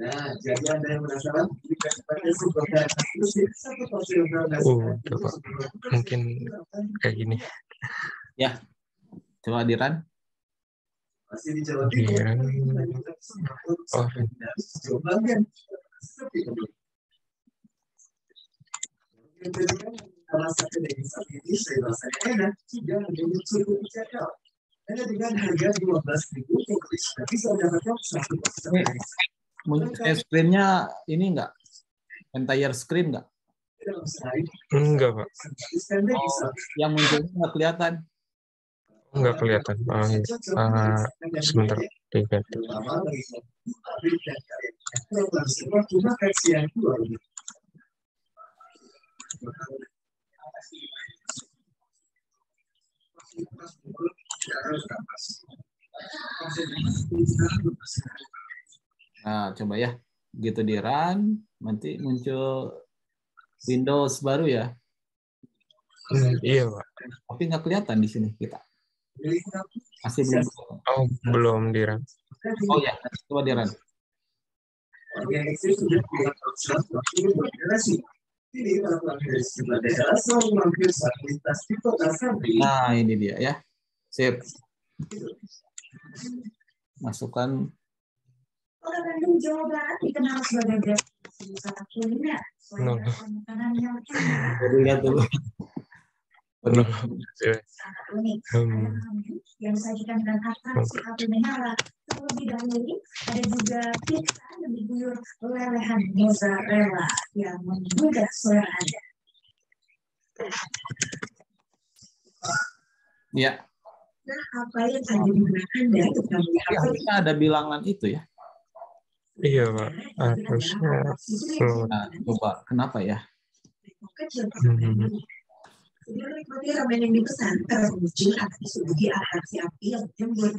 Nah, jadi Anda yang penasaran, jika sebagai sebuah data eksklusif, satu fosil berada
Pak. Mungkin kayak gini.
Ya, coba Diran.
Masih di Jawa Timur.
Iya. Oh.
Bagian seperti itu. Salah satu dari sapi ini saya rasanya enak juga menjadi cukup terjangkau. Hanya dengan harga 12.000 sudah bisa mendapatkan satu
Screen-nya
ini enggak? Entire screen enggak?
Enggak, Pak.
Oh, yang munculnya enggak kelihatan.
Enggak kelihatan. Sebentar. Diganti.
Nah, coba ya. Gitu di run, nanti muncul Windows baru ya.
Iya, Pak.
Tapi nggak kelihatan di sini kita. Masih belum.
Oh, belum di-run.
Oh ya, coba di run. Nah, ini dia ya. Sip. Masukkan.
Kota Bandung, Jawa Barat dikenal sebagai wisata kuliner.
Lihat dulu.
Sangat unik. Yang disajikan dengan atraksi api menyala. Terlebih dahulu ada juga pizza yang diguyur lelehan mozzarella yang menggugah selera Anda.
Ya.
Nah, apa yang ada di benak Anda ketika melihat
Harusnya ada bilangan itu ya.
Iya, Pak. Harusnya.
Nah, coba kenapa ya?
Menikmati ramen yang dipesan, pengunjung akan disuguhi atraksi api yang membuat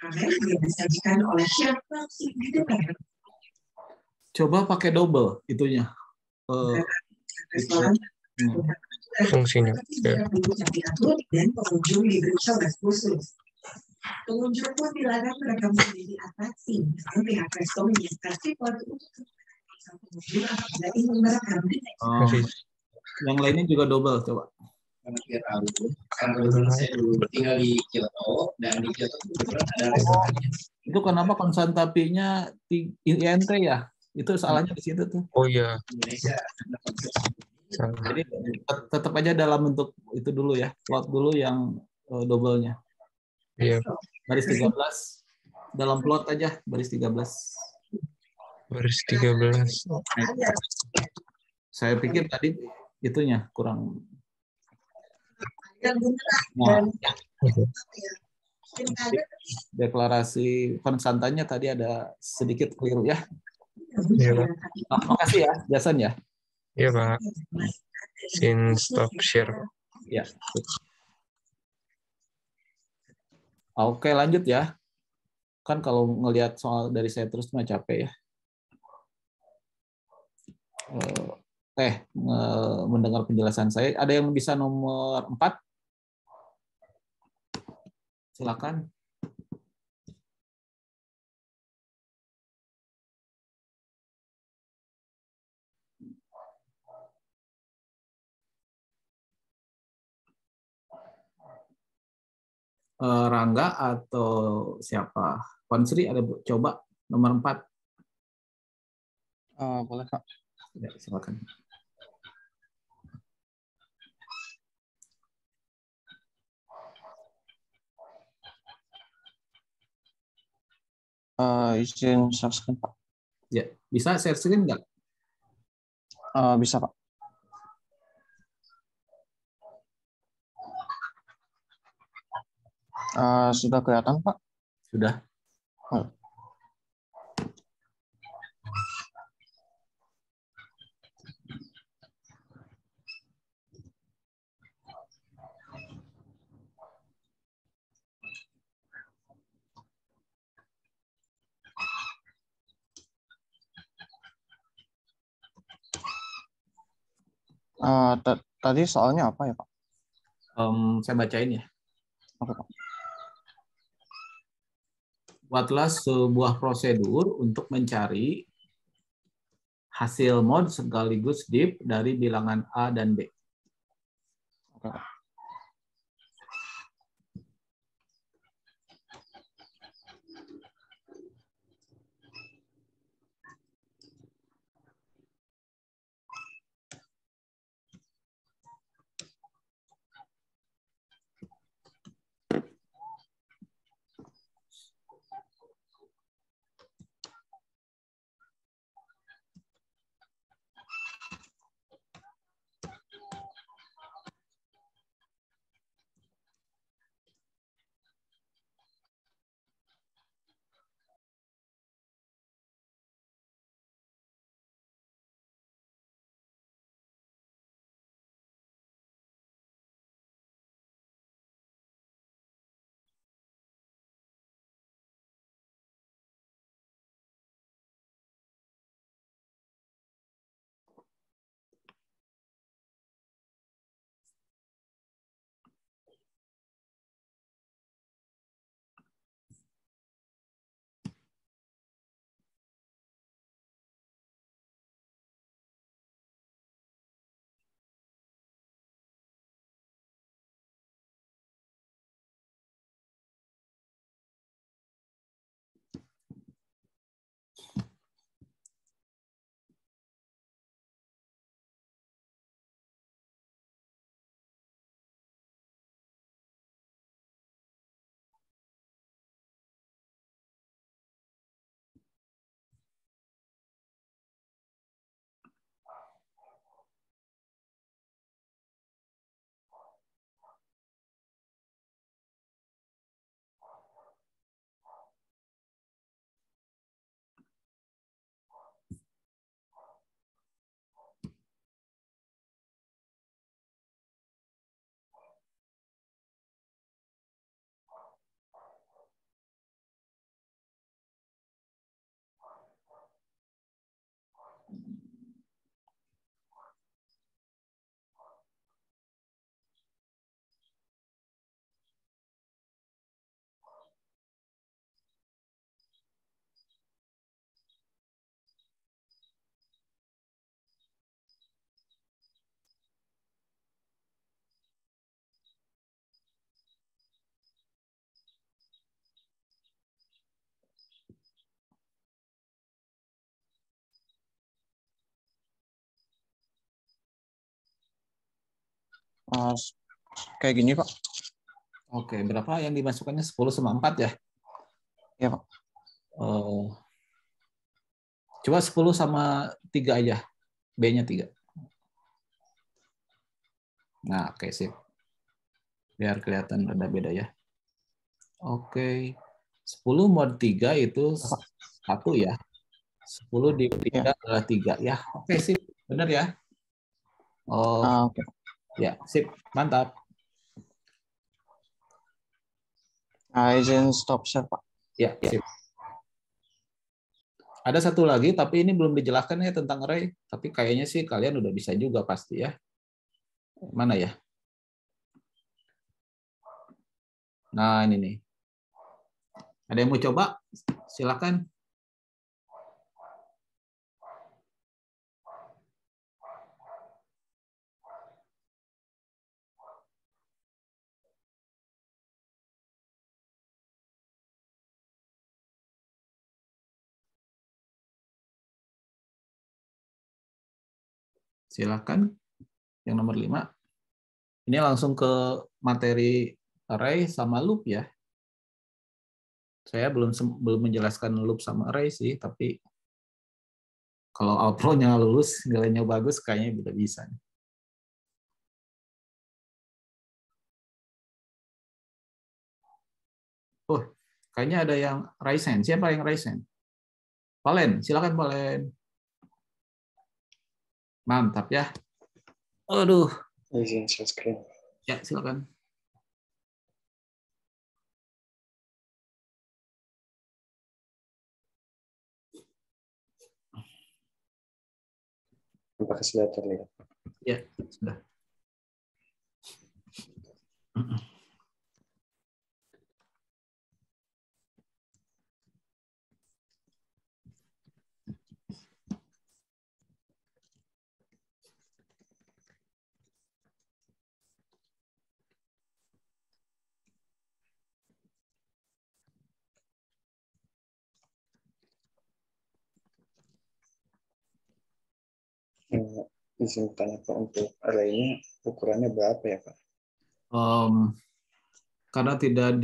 ramen yang disajikan oleh chef langsung di depan.
Coba pakai double itunya.
Fungsinya.
Ya. Dan pengunjung diberi coba khusus. Pengunjung pun dilarang merekam sendiri atraksi. Misalnya pihak resto menyiapkan tripod untuk pengunjung apabila ingin merekam.
Yang lainnya juga double, coba.
Karena kita tahu, karena dulu saya dulu tinggal di Kyoto, dan di Kyoto itu ada restorannya.
Itu kenapa konsantapinya INT ya? Itu salahnya di situ tuh.
Oh iya.
Indonesia.
Jadi tetap aja dalam bentuk itu dulu ya. Plot dulu yang double-nya.
Iya.
Baris 13. Dalam plot aja, baris 13.
Baris 13.
Saya pikir tadi itunya kurang.
Nah,
deklarasi konstantannya tadi ada sedikit keliru ya.
Iya, Pak.
Makasih ya, Jason ya.
Iya, Pak. Sin stop share.
Ya. Oke, lanjut ya. Kan kalau ngelihat soal dari saya terus mah capek ya. Mendengar penjelasan saya. Ada yang bisa nomor 4? Silakan. Rangga atau siapa? Konsri ada coba nomor 4.
Boleh, Pak.
Ya, silakan.
Izin share screen, Pak.
Ya, bisa share screen nggak?
Bisa, Pak. Sudah kelihatan, Pak?
Sudah.
Oh. Tadi soalnya apa ya, Pak?
Saya bacain ya.
Oke, Pak.
Buatlah sebuah prosedur untuk mencari hasil mod sekaligus div dari bilangan A dan B.
Oke, Pak. Kayak gini, Pak.
Oke, berapa yang dimasukkannya? 10/4 ya?
Iya, Pak.
Coba 10/3 aja. B-nya 3. Nah, oke, sip. Biar kelihatan ada beda ya. Oke. 10 mod 3 itu 1 ya. 10 di 3 adalah 3 ya. Oke, sip. Benar ya? Oh,
Oke.
ya, sip. Mantap.
Izin stop share, Pak.
Ya, sip. Ada satu lagi, tapi ini belum dijelaskan ya tentang array. Tapi kayaknya sih kalian udah bisa juga pasti ya. Mana ya? Nah, ini nih. Ada yang mau coba? Silakan. Silakan. Yang nomor 5. Ini langsung ke materi array sama loop ya. Saya belum menjelaskan loop sama array sih, tapi kalau outro-nya lulus, nilainya bagus, kayaknya bisa. Oh, kayaknya ada yang Ryzen. Siapa yang Ryzen? Valen, silakan Valen. Mantap ya. Aduh.
Izin share screen.
Ya, silakan.
Apakah sudah terlihat?
Ya, sudah.
Izin tanya Pak, untuk array-nya ukurannya berapa ya Pak?
Karena tidak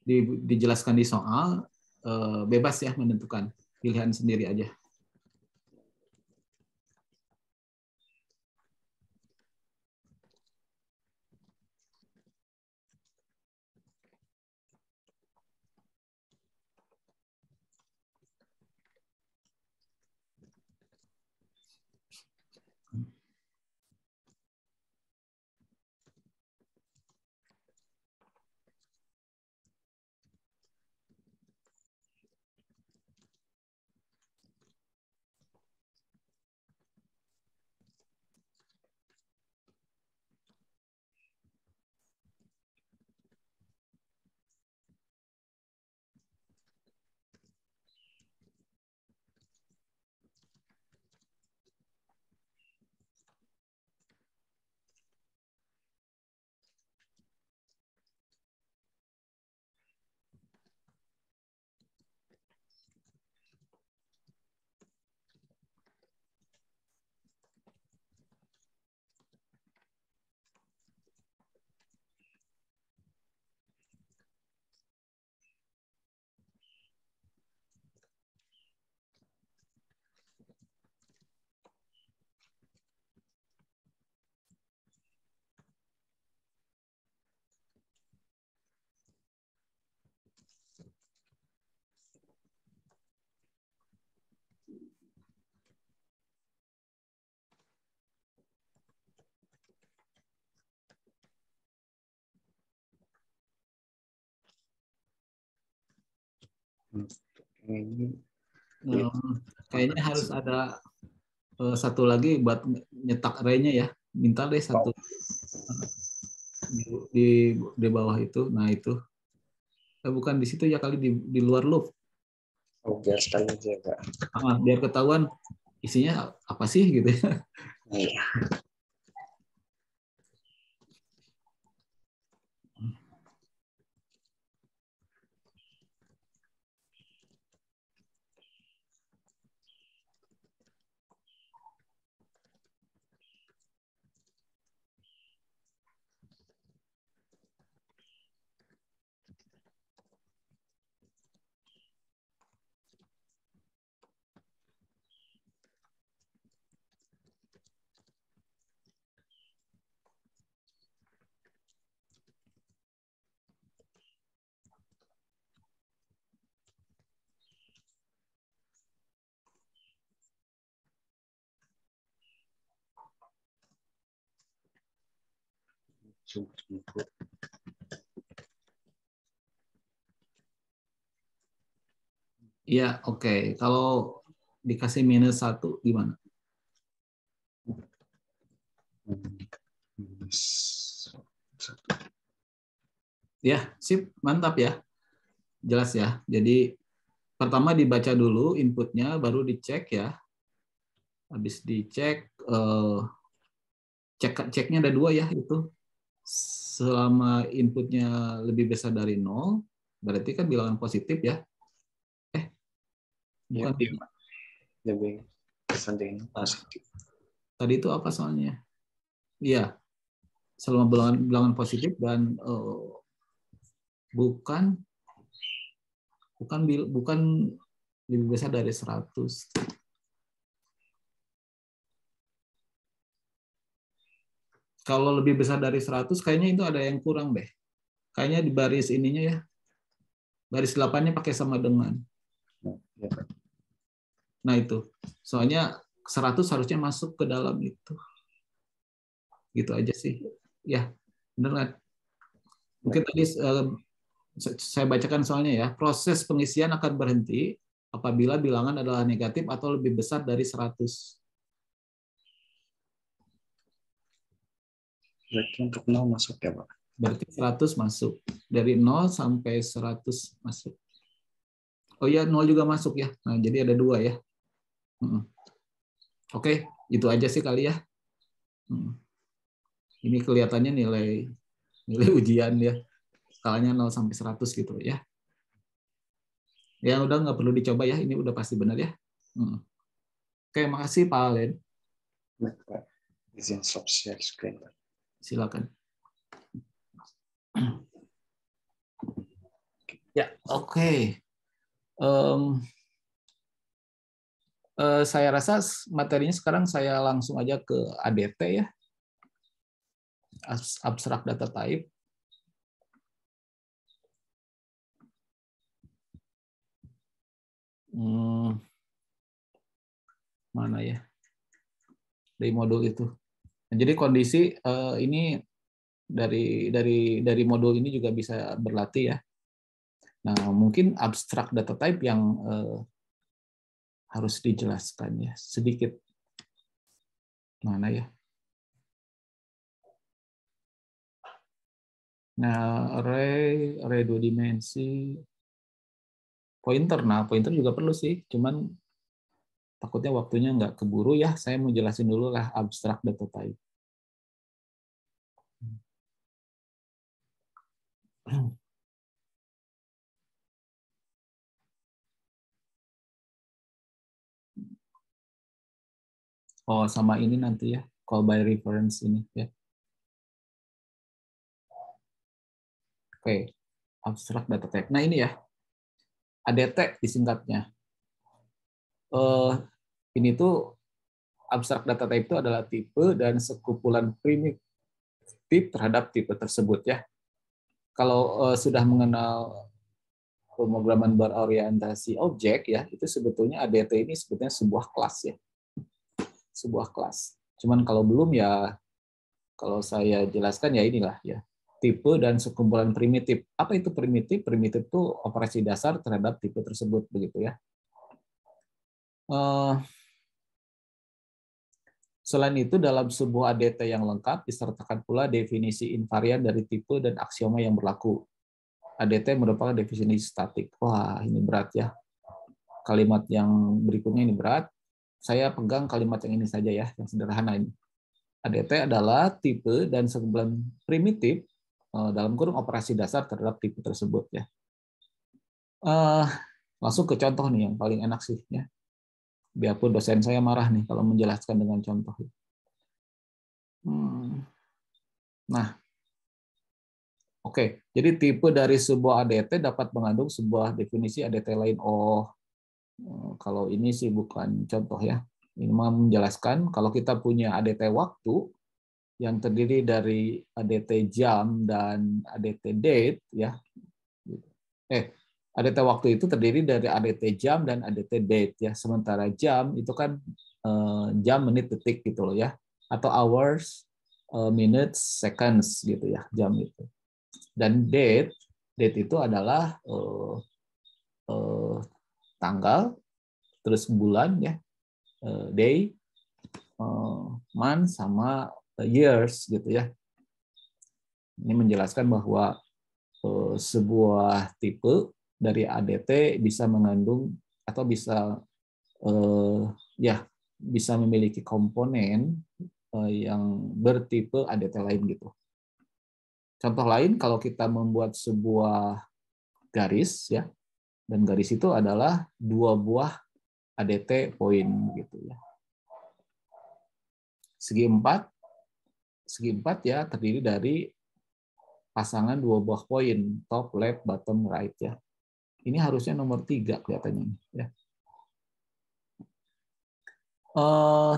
dijelaskan di soal, bebas ya menentukan, pilihan sendiri aja.
Ini
Kayaknya harus ada satu lagi buat nyetak array-nya ya. Minta deh satu di bawah itu. Nah itu. Bukan di situ ya, kali di luar loop.
oh, biar sekali aja Pak.
Biar ketahuan isinya apa sih gitu ya.
Iya.
Iya, oke. Kalau dikasih -1 gimana? Ya, sip, mantap ya. Jelas ya. Jadi pertama dibaca dulu inputnya, baru dicek ya. Habis dicek, ceknya ada 2 ya itu. Selama inputnya lebih besar dari 0, berarti kan bilangan positif ya. Bukan
Ya, lebih kesanding positif.
Tadi itu apa soalnya? Iya, selama bilangan positif dan bukan bukan lebih besar dari 100. Kalau lebih besar dari 100 kayaknya itu ada yang kurang deh. Kayaknya di baris ininya ya. Baris 8-nya pakai sama dengan. Nah itu. Soalnya 100 harusnya masuk ke dalam itu. Gitu aja sih. Ya, benar nggak? Mungkin tadi saya bacakan soalnya ya. Proses pengisian akan berhenti apabila bilangan adalah negatif atau lebih besar dari 100.
Berarti untuk 0 masuk ya, Pak?
Berarti 100 masuk. Dari 0 sampai 100 masuk. Oh iya, 0 juga masuk ya. Nah, jadi ada 2 ya. Oke, itu aja sih kali ya. Ini kelihatannya nilai ujian ya. Skalanya 0 sampai 100 gitu ya. Ya udah nggak perlu dicoba ya, ini udah pasti benar ya. Oke, makasih Pak Alen.
Baik, Pak. Izin stop share screen, Pak.
Silakan. Ya, oke. Saya rasa materinya sekarang saya langsung aja ke ADT ya. Abstract Data Type. Mana ya? Dari modul itu. Nah, jadi kondisi ini dari modul ini juga bisa berlatih ya. Nah, mungkin abstract data type yang harus dijelaskan ya sedikit. Mana ya? Nah, array 2 dimensi, pointer. Nah, pointer juga perlu sih, cuman takutnya waktunya nggak keburu ya. Saya mau jelasin dulu lah abstract data type. Oh, sama ini nanti ya, call by reference ini ya. Oke, abstract data type. Nah ini ya, ADT disingkatnya. Ini tuh abstract data type itu adalah tipe dan sekumpulan primitif terhadap tipe tersebut ya. Kalau sudah mengenal pemrograman berorientasi objek ya, itu sebetulnya ADT ini sebetulnya sebuah kelas ya. Sebuah kelas. Cuman kalau belum ya, kalau saya jelaskan ya inilah ya. Tipe dan sekumpulan primitif. Apa itu primitif? Primitif itu operasi dasar terhadap tipe tersebut begitu ya. Selain itu, dalam sebuah ADT yang lengkap disertakan pula definisi invarian dari tipe dan aksioma yang berlaku. ADT merupakan definisi statik. Wah, ini berat ya. Kalimat yang berikutnya ini berat. Saya pegang kalimat yang ini saja ya, yang sederhana ini. ADT adalah tipe dan sekumpulan primitif dalam kurung operasi dasar terhadap tipe tersebut ya. Langsung ke contoh nih yang paling enak sih ya. Biarpun dosen saya marah nih kalau menjelaskan dengan contoh. Nah, oke. Jadi tipe dari sebuah ADT dapat mengandung sebuah definisi ADT lain. Oh, kalau ini sih bukan contoh ya. Ini mau menjelaskan kalau kita punya ADT waktu yang terdiri dari ADT jam dan ADT date ya. ADT waktu itu terdiri dari ADT jam dan ADT date ya. Sementara jam itu kan jam, menit, detik gitu loh ya. Atau hours, minutes, seconds gitu ya, jam itu. Dan date itu adalah tanggal, terus bulan ya, day, month sama years gitu ya. Ini menjelaskan bahwa sebuah tipe dari ADT bisa mengandung atau bisa bisa memiliki komponen yang bertipe ADT lain gitu. Contoh lain kalau kita membuat sebuah garis ya, dan garis itu adalah 2 buah ADT poin gitu ya. Segi 4 ya terdiri dari pasangan 2 buah poin, top, left, bottom, right ya. Ini harusnya nomor 3 kelihatannya. Ya.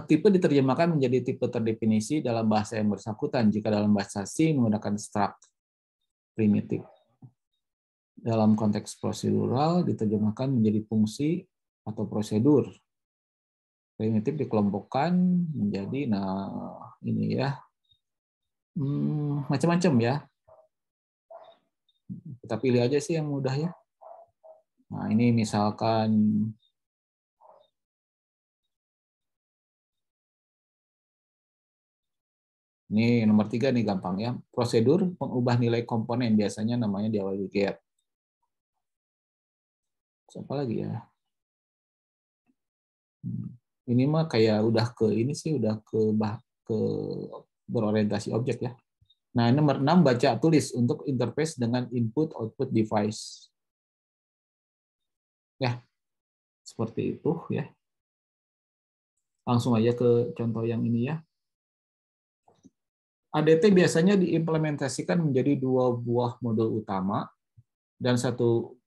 Tipe diterjemahkan menjadi tipe terdefinisi dalam bahasa yang bersangkutan jika dalam bahasa C menggunakan struct primitif. Dalam konteks prosedural diterjemahkan menjadi fungsi atau prosedur. Primitif dikelompokkan menjadi, nah ini ya, macam-macam ya. Kita pilih aja sih yang mudah ya. Nah ini misalkan ini nomor 3 nih gampang ya. Prosedur pengubah nilai komponen biasanya namanya diawali get. Apa lagi ya? Ini mah kayak udah ke ini sih, udah ke berorientasi objek ya. Nah, nomor 6 baca tulis untuk interface dengan input output device. Ya. Seperti itu ya. Langsung aja ke contoh yang ini ya. ADT biasanya diimplementasikan menjadi 2 buah modul utama dan 1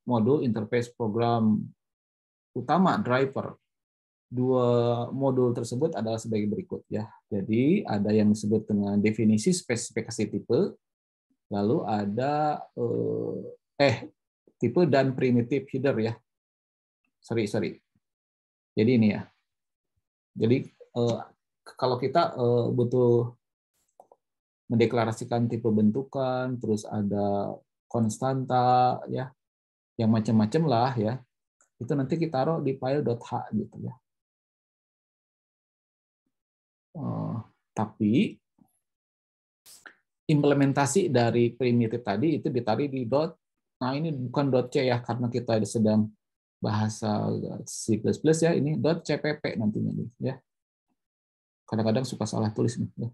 modul interface program utama driver. 2 modul tersebut adalah sebagai berikut ya. Jadi ada yang disebut dengan definisi spesifikasi tipe, lalu ada tipe dan primitive header ya. Sorry. Jadi ini ya. Jadi kalau kita butuh mendeklarasikan tipe bentukan, terus ada konstanta ya, yang macam-macam lah ya. Itu nanti kita taruh di file.h gitu ya. Tapi implementasi dari primitif tadi itu ditarik di dot. Nah ini bukan .c ya karena kita sedang bahasa C++ ya, ini .cpp nantinya ya. Kadang-kadang suka salah tulis nih. Ya.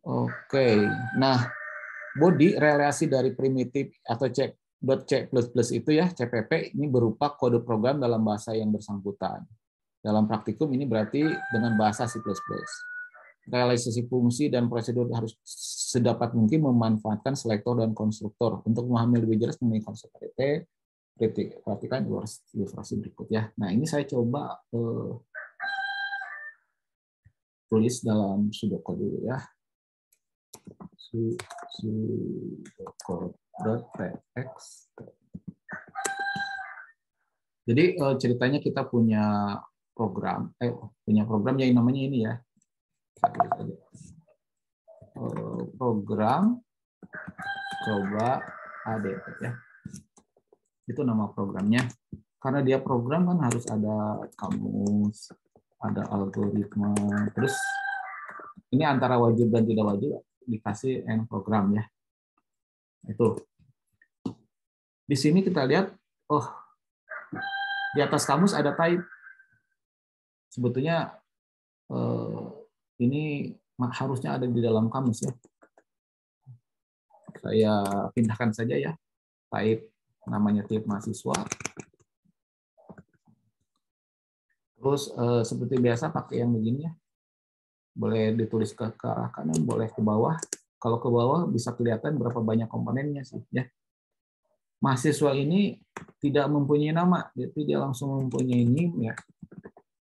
Oke, nah body relasi dari primitif atau .c++ itu ya CPP ini berupa kode program dalam bahasa yang bersangkutan. Dalam praktikum ini berarti dengan bahasa C++. Realisasi fungsi dan prosedur harus sedapat mungkin memanfaatkan selektor dan konstruktor. Untuk memahami lebih jelas mengenai konsep ADT, perhatikan ilustrasi berikut ya. Nah ini saya coba tulis dalam pseudocode dulu ya. Pseudocode.txt. Jadi ceritanya kita punya program yang namanya ini ya. Program coba ADT ya. Itu nama programnya. Karena dia program kan harus ada kamus, ada algoritma, terus ini antara wajib dan tidak wajib dikasih end program ya. Itu. Di sini kita lihat, di atas kamus ada type. Sebetulnya ini harusnya ada di dalam kamus ya. Saya pindahkan saja ya. Type namanya type mahasiswa. Terus seperti biasa pakai yang begini ya. Boleh ditulis ke arah kanan, boleh ke bawah. Kalau ke bawah bisa kelihatan berapa banyak komponennya sih ya. Mahasiswa ini tidak mempunyai nama, jadi dia langsung mempunyai name ya.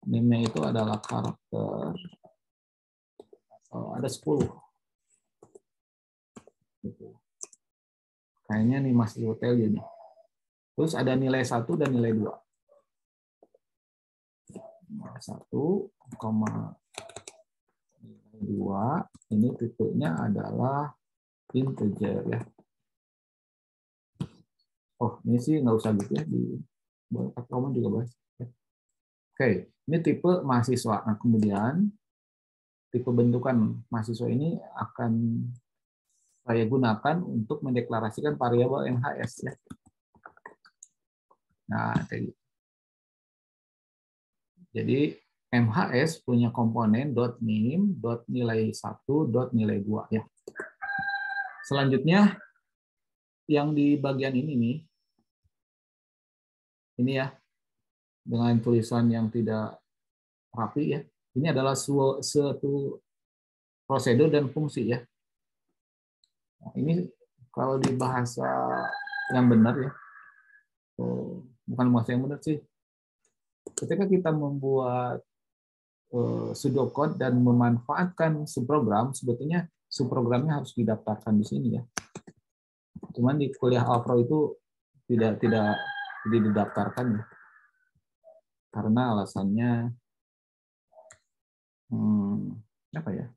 Name-nya itu adalah karakter. Ada 10. Kayaknya nih masih hotel ini. Terus ada nilai 1 dan nilai 2. 1, nilai 2, ini tipenya adalah integer ya. Oh, ini sih nggak usah gitu ya. Di kamu juga bahas. Oke, ini tipe mahasiswa. Nah, kemudian tipe bentukan mahasiswa ini akan saya gunakan untuk mendeklarasikan variabel MHS ya. Nah, jadi MHS punya komponen .name, .nilai 1, .nilai 2 ya. Selanjutnya yang di bagian ini ya, dengan tulisan yang tidak rapi ya. Ini adalah suatu prosedur dan fungsi ya. Nah, ini kalau di bahasa yang benar ya, bukan bahasa yang benar sih. Ketika kita membuat pseudocode dan memanfaatkan subprogram, sebetulnya subprogramnya harus didaftarkan di sini ya. Cuman di kuliah Alpro itu tidak didaftarkan ya. Karena alasannya apa ya?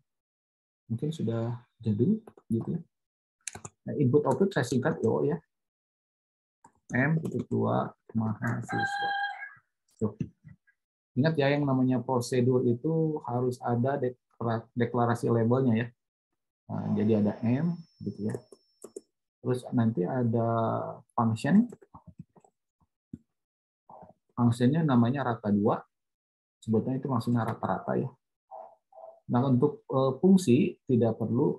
Mungkin sudah jadi gitu ya. Nah, input output saya singkat yo ya. M.2 mahasiswa. Tuh. Ingat ya, yang namanya prosedur itu harus ada deklarasi labelnya ya. Nah, jadi ada M gitu ya. Terus nanti ada function. Functionnya namanya rata 2. Sebetulnya itu maksudnya rata-rata ya. Nah, untuk fungsi tidak perlu,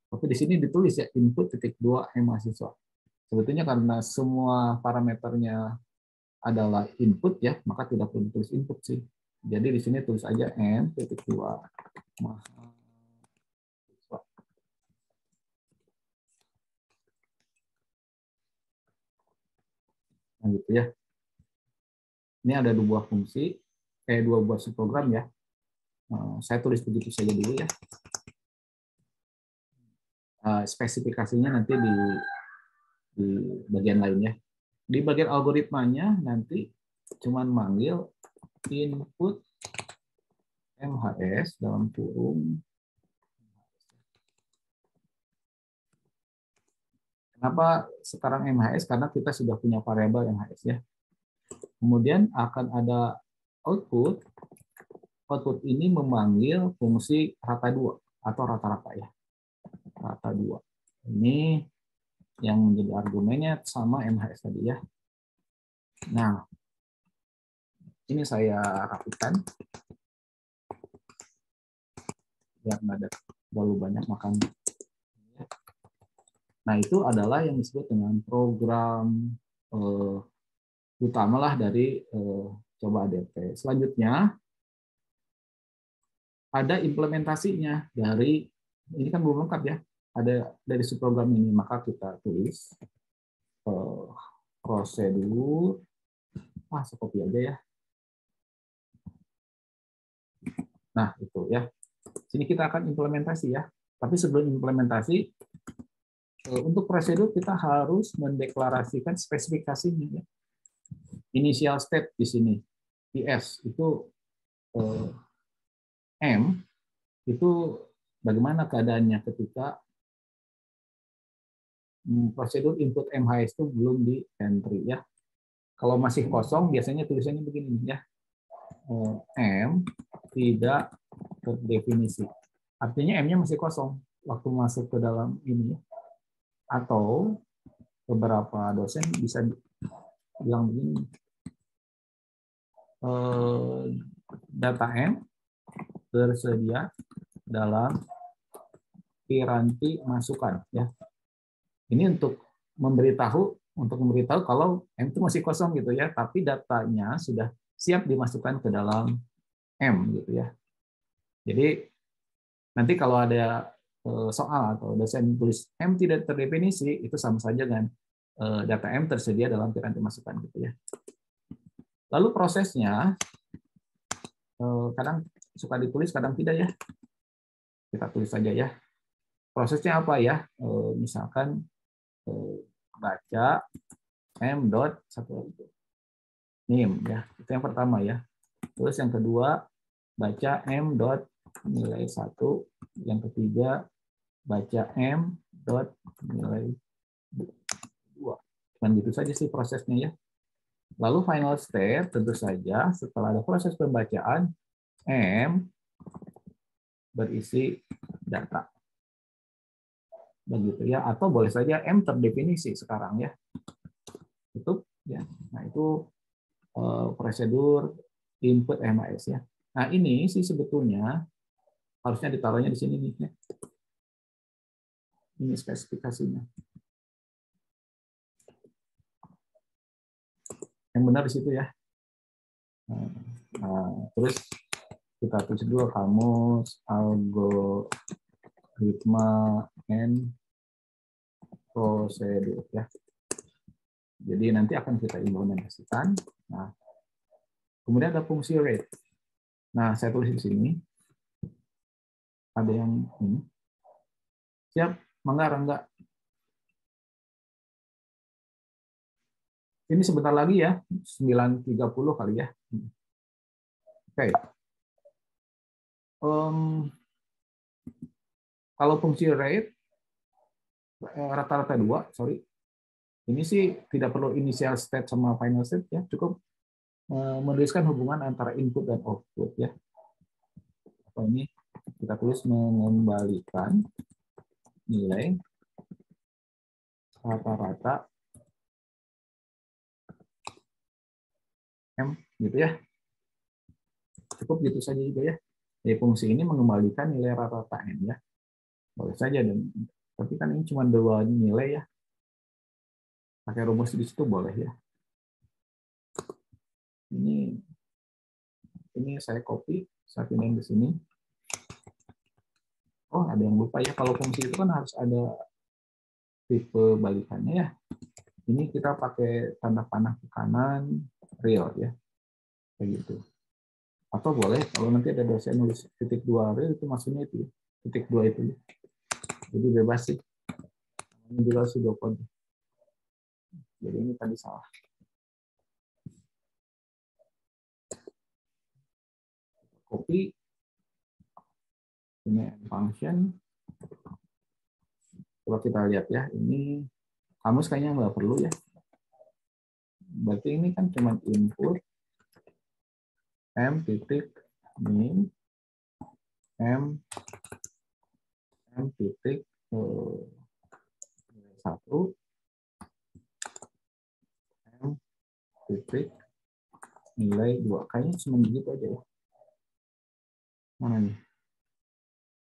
tapi di sini ditulis ya input.2 mahasiswa. Sebetulnya karena semua parameternya adalah input ya, maka tidak perlu ditulis input sih. Jadi di sini tulis aja m.2 mahasiswa. Nah, gitu ya. Ini ada 2 fungsi, 2 buah subprogram ya. Saya tulis begitu saja dulu ya. Spesifikasinya nanti di bagian lainnya. Di bagian algoritmanya nanti cuman manggil input MHS dalam kurung. Kenapa sekarang MHS? Karena kita sudah punya variabel MHS ya. Kemudian akan ada output. Output ini memanggil fungsi rata 2 atau rata-rata ya. Rata 2. Ini yang menjadi argumennya sama MHS tadi ya. Nah, ini saya rapikan biar nggak ada terlalu banyak makan. Nah, itu adalah yang disebut dengan program utamalah dari coba ADP. Selanjutnya ada implementasinya dari, ini kan belum lengkap ya, ada dari subprogram ini, maka kita tulis prosedur, saya copy aja ya. Nah, itu ya. Sini kita akan implementasi ya. Tapi sebelum implementasi, untuk prosedur kita harus mendeklarasikan spesifikasinya ya. Initial state di sini, PS itu M itu bagaimana keadaannya ketika prosedur input MHS itu belum di entry ya. Kalau masih kosong biasanya tulisannya begini ya. M tidak terdefinisi. Artinya M-nya masih kosong waktu masuk ke dalam ini ya. Atau beberapa dosen bisa bilang begini. Data M tersedia dalam piranti masukan ya. Ini untuk memberitahu kalau M itu masih kosong gitu ya, tapi datanya sudah siap dimasukkan ke dalam M gitu ya. Jadi nanti kalau ada soal atau dosen tulis M tidak terdefinisi, itu sama saja dengan data M tersedia dalam piranti masukan gitu ya. Lalu prosesnya kadang suka ditulis, kadang tidak ya. Kita tulis saja ya. Prosesnya apa ya? Misalkan baca m dot satu nim ya, itu yang pertama ya. Terus yang kedua baca m dot nilai 1, yang ketiga baca m dot nilai 2. Cuman gitu saja sih prosesnya ya. Lalu final state tentu saja setelah ada proses pembacaan m berisi data. Begitu ya, atau boleh saja M terdefinisi sekarang ya. Tutup ya. Nah, itu prosedur input MHS ya. Nah, ini sih sebetulnya harusnya ditaruhnya di sini nih ya. Ini spesifikasinya. Yang benar di situ ya. Nah, terus kita tulis dulu kamus algoritma and prosedur ya. Jadi nanti akan kita implementasikan. Nah, kemudian ada fungsi rate. Nah, saya tulis di sini. Ada yang ini. Siap, Rangga. Ini sebentar lagi ya, 9.30 kali ya. Oke. Kalau fungsi rate, rata-rata 2, sorry. Ini sih tidak perlu initial state sama final state ya, cukup menuliskan hubungan antara input dan output ya. Atau ini kita tulis mengembalikan nilai rata-rata M gitu ya. Cukup gitu saja juga ya. Jadi fungsi ini mengembalikan nilai rata-rata M ya. Boleh saja, dan tapi kan ini cuma 2 nilai ya. Pakai rumus di situ boleh ya. Ini saya copy, saya pindahin ke sini. Oh, ada yang lupa ya. Kalau fungsi itu kan harus ada tipe balikannya ya. Ini kita pakai tanda panah ke kanan, real ya. Kayak gitu. Atau boleh kalau nanti ada dosen nulis titik 2 real, itu maksudnya itu ya. Titik 2 itu ya. Jadi bebas sih. Ini juga pseudocode. Jadi ini tadi salah. Copy. Ini function. Coba kita lihat ya. Ini kamus kayaknya nggak perlu ya. Berarti ini kan cuma input M titik min M titik 1 M titik nilai 2. Kayaknya cuma begitu aja ya. Mana nih?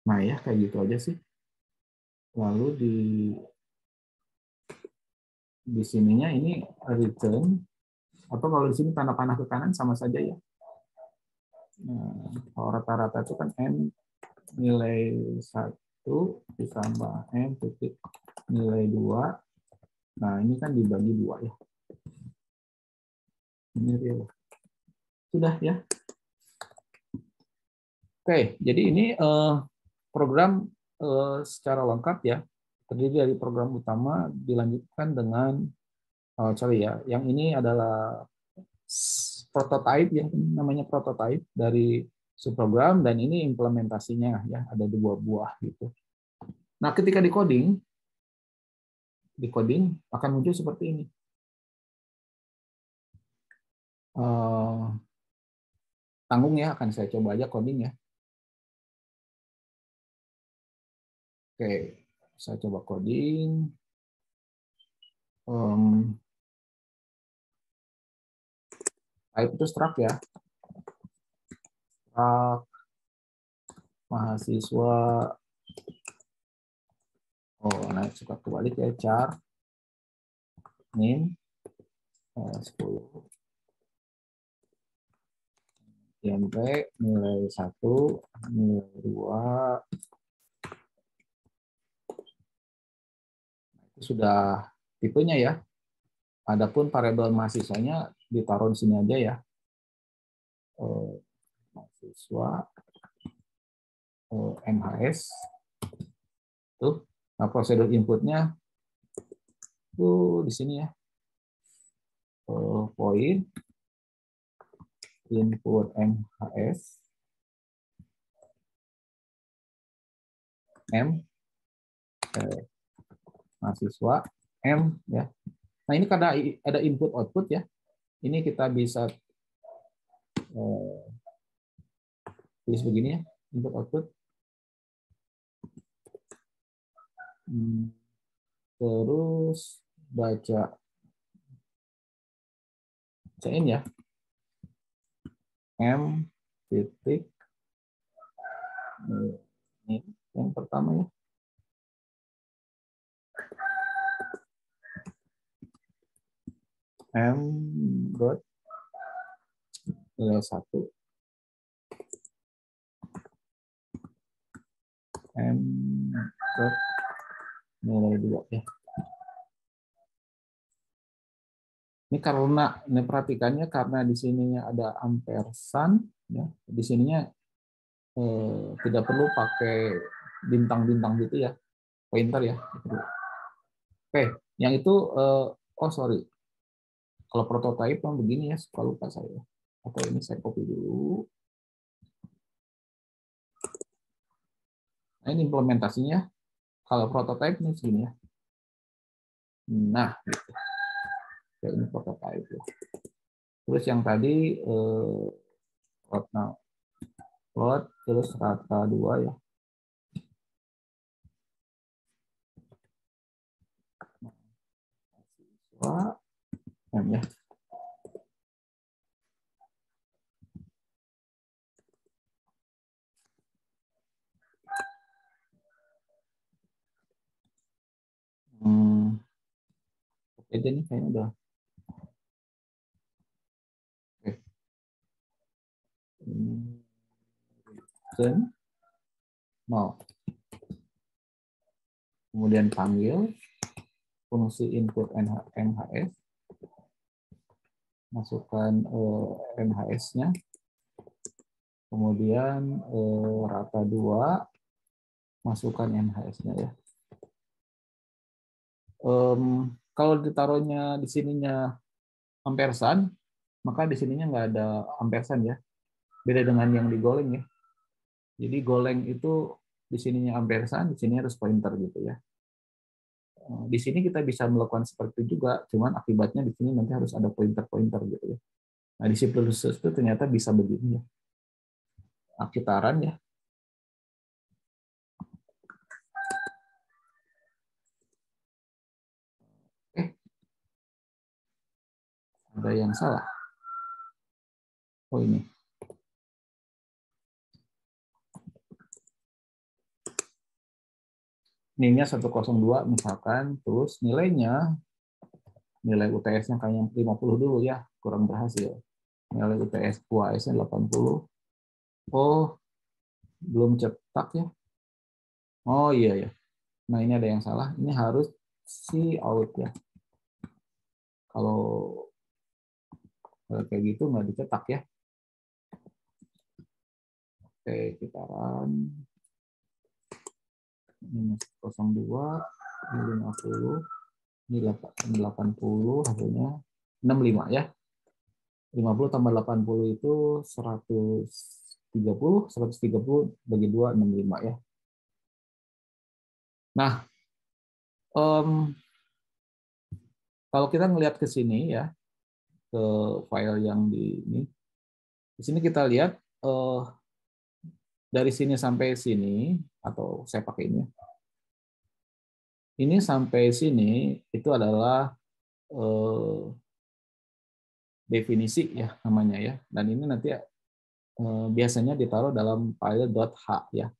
Nah ya, kayak gitu aja sih. Lalu di sininya ini return, atau kalau di sini tanda panah ke kanan sama saja ya. Nah, kalau rata-rata itu kan M nilai 1 ditambah M titik nilai 2. Nah, ini kan dibagi 2 ya. Ini real. Sudah ya. Oke, jadi ini program secara lengkap ya. Terdiri dari program utama dilanjutkan dengan sorry ya, yang ini adalah prototype ya, namanya prototype dari subprogram, dan ini implementasinya ya, ada 2 buah gitu. Nah, ketika di coding akan muncul seperti ini. Tanggung ya, akan saya coba aja coding ya. Oke, saya coba coding. Type itu struct ya. Struct mahasiswa. Oh, nah suka kebalik ya, char min 10. IMP nilai 1, nilai 2. Itu sudah tipenya ya. Adapun variabel mahasiswanya ditaruh di sini aja ya. Mahasiswa MHS. Tuh. Nah, prosedur inputnya tuh di sini ya. Void input MHS M mahasiswa M ya. Nah, ini karena ada input output ya. Ini kita bisa tulis begini ya, input output. Terus bacain ya. M titik ini yang pertama ya. M dot nilai 1 M dot nilai 2 ya. Ini karena ini perhatikannya karena di sininya ada ampersand ya. Di sininya tidak perlu pakai bintang-bintang gitu ya. Pointer ya. Oke, yang itu oh sorry. Kalau prototype yang begini ya, suka lupa saya. Atau ini saya copy dulu. Nah, ini implementasinya. Kalau prototype ini segini ya. Nah, gitu. Ya, ini prototype ya. Terus yang tadi plot terus rata 2 ya. M ya. Oke, jadi kayaknya udah. Oke. Mau. Kemudian panggil fungsi input MHS. Masukkan MHS-nya. Kemudian rata 2. Masukkan MHS-nya ya. Kalau ditaruhnya di sininya ampersand, maka di sininya nggak ada ampersand ya. Beda dengan yang digoleng ya. Jadi goleng itu di sininya ampersand, di sini harus pointer gitu ya. Di sini kita bisa melakukan seperti itu juga, cuman akibatnya di sini nanti harus ada pointer-pointer gitu ya. Nah di C++ itu ternyata bisa begini ya. Akitaran ya. Ada yang salah. Oh ini. Nilainya 102 misalkan, terus nilai UTS-nya kayak 50 dulu ya, kurang berhasil. Nilai UTS UAS-nya 80. Oh, belum cetak ya. Oh iya ya. Nah, ini ada yang salah. Ini harus out ya. Kalau kayak gitu nggak dicetak ya. Oke, kita run. Ini 02, ini 50, ini 80, hasilnya 65 ya. 50 tambah 80 itu 130 bagi 2, 65 ya. Nah, kalau kita ngelihat ke sini ya, ke file yang di sini kita lihat dari sini sampai sini, atau saya pakai ini. Ini sampai sini itu adalah definisi ya namanya ya. Dan ini nanti biasanya ditaruh dalam file.h ya.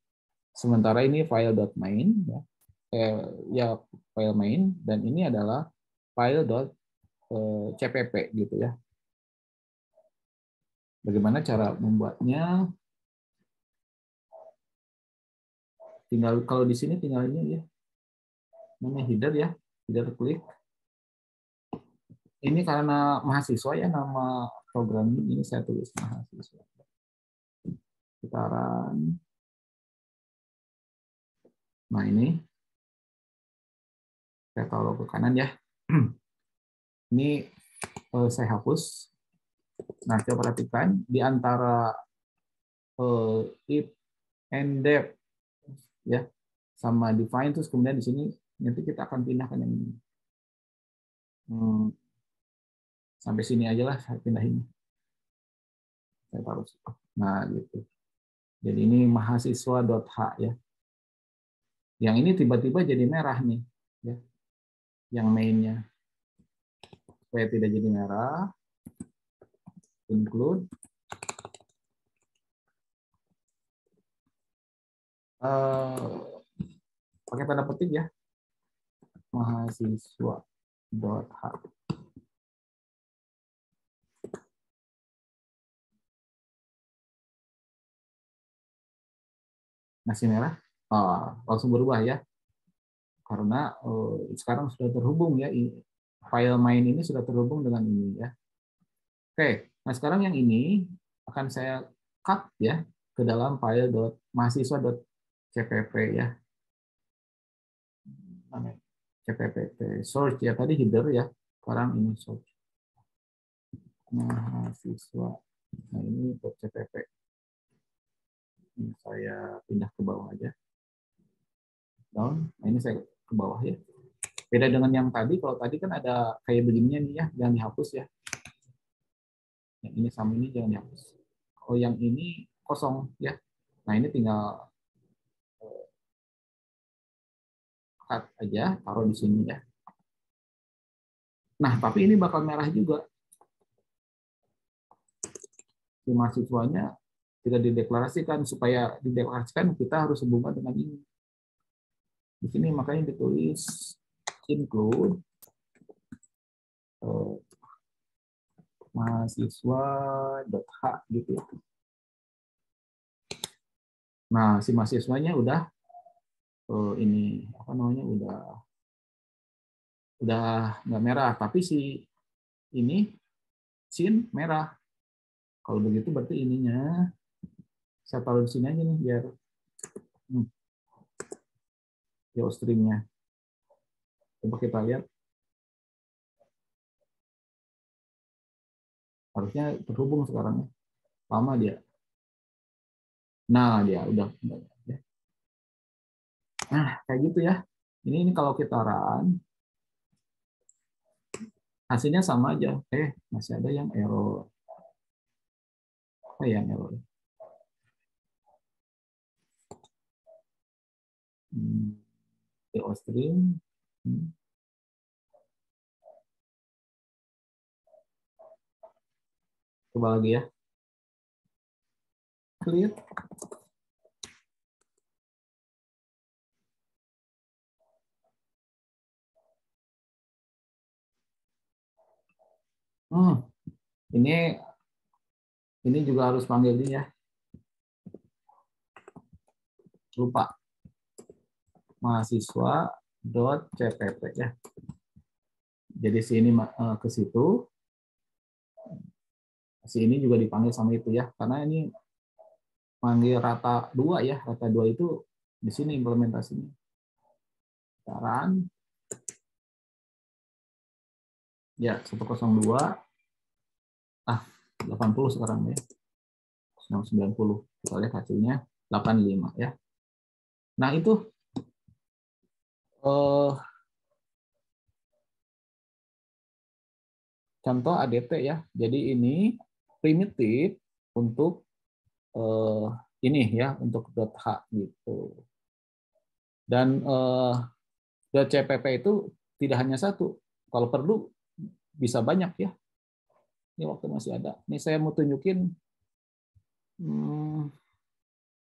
Sementara ini file.main ya. Ya file main, dan ini adalah file.cpp gitu ya. Bagaimana cara membuatnya? Tinggal kalau di sini tinggal ini ya. Namanya header ya, header klik. Ini karena mahasiswa ya, nama programnya ini saya tulis mahasiswa. Kita run. Nah ini saya taruh ke kanan ya. Ini saya hapus. Nah coba perhatikan di antara if and def ya sama define, terus kemudian di sini nanti kita akan pindahkan yang ini. Sampai sini aja lah saya pindahin. Saya taruh. Nah gitu. Jadi ini mahasiswa.h ya. Yang ini tiba-tiba jadi merah nih ya. Yang mainnya. Supaya tidak jadi merah, include pakai tanda petik ya, mahasiswa.h. Masih merah, langsung berubah ya, karena sekarang sudah terhubung ya file main ini sudah terhubung dengan ini ya. Oke, nah sekarang yang ini akan saya cut ya ke dalam file mahasiswa.cpp ya. CPP search ya, tadi header ya, sekarang ini search mahasiswa. Nah ini .cpp. Ini saya pindah ke bawah aja. Down. Nah ini saya ke bawah ya. Beda dengan yang tadi, kalau tadi kan ada kayak begininya nih ya, jangan dihapus ya. Yang ini sama ini jangan dihapus. Oh yang ini kosong ya. Nah ini tinggal cut aja, taruh di sini ya. Nah tapi ini bakal merah juga. Si mahasiswanya tidak dideklarasikan, supaya dideklarasikan kita harus hubungan dengan ini. Di sini makanya ditulis include mahasiswa.h gitu ya. Nah, si mahasiswanya udah ini apa namanya udah nggak merah, tapi si ini sin merah. Kalau begitu berarti ininya saya taruh di sini aja nih biar geostringnya. Coba kita lihat. Harusnya terhubung sekarang ya. Lama dia. Nah, dia udah ya. Nah, kayak gitu ya. Ini kalau kita run hasilnya sama aja. Masih ada yang error. Apa yang error? Geostring. Coba lagi ya. Clear. Ini juga harus panggil dia ya. Lupa. Mahasiswa.cpp ya. Jadi sini ke situ. Si ini juga dipanggil sama itu ya. Karena ini panggil rata 2 ya. Rata 2 itu di sini implementasinya. Sekarang ya 102 80 sekarang ya. 90. Kita lihat hasilnya 85 ya. Nah, itu contoh ADT ya. Jadi ini primitif untuk ini ya, untuk .h gitu. Dan .cpp itu tidak hanya satu. Kalau perlu bisa banyak ya. Ini waktu masih ada. Ini saya mau tunjukin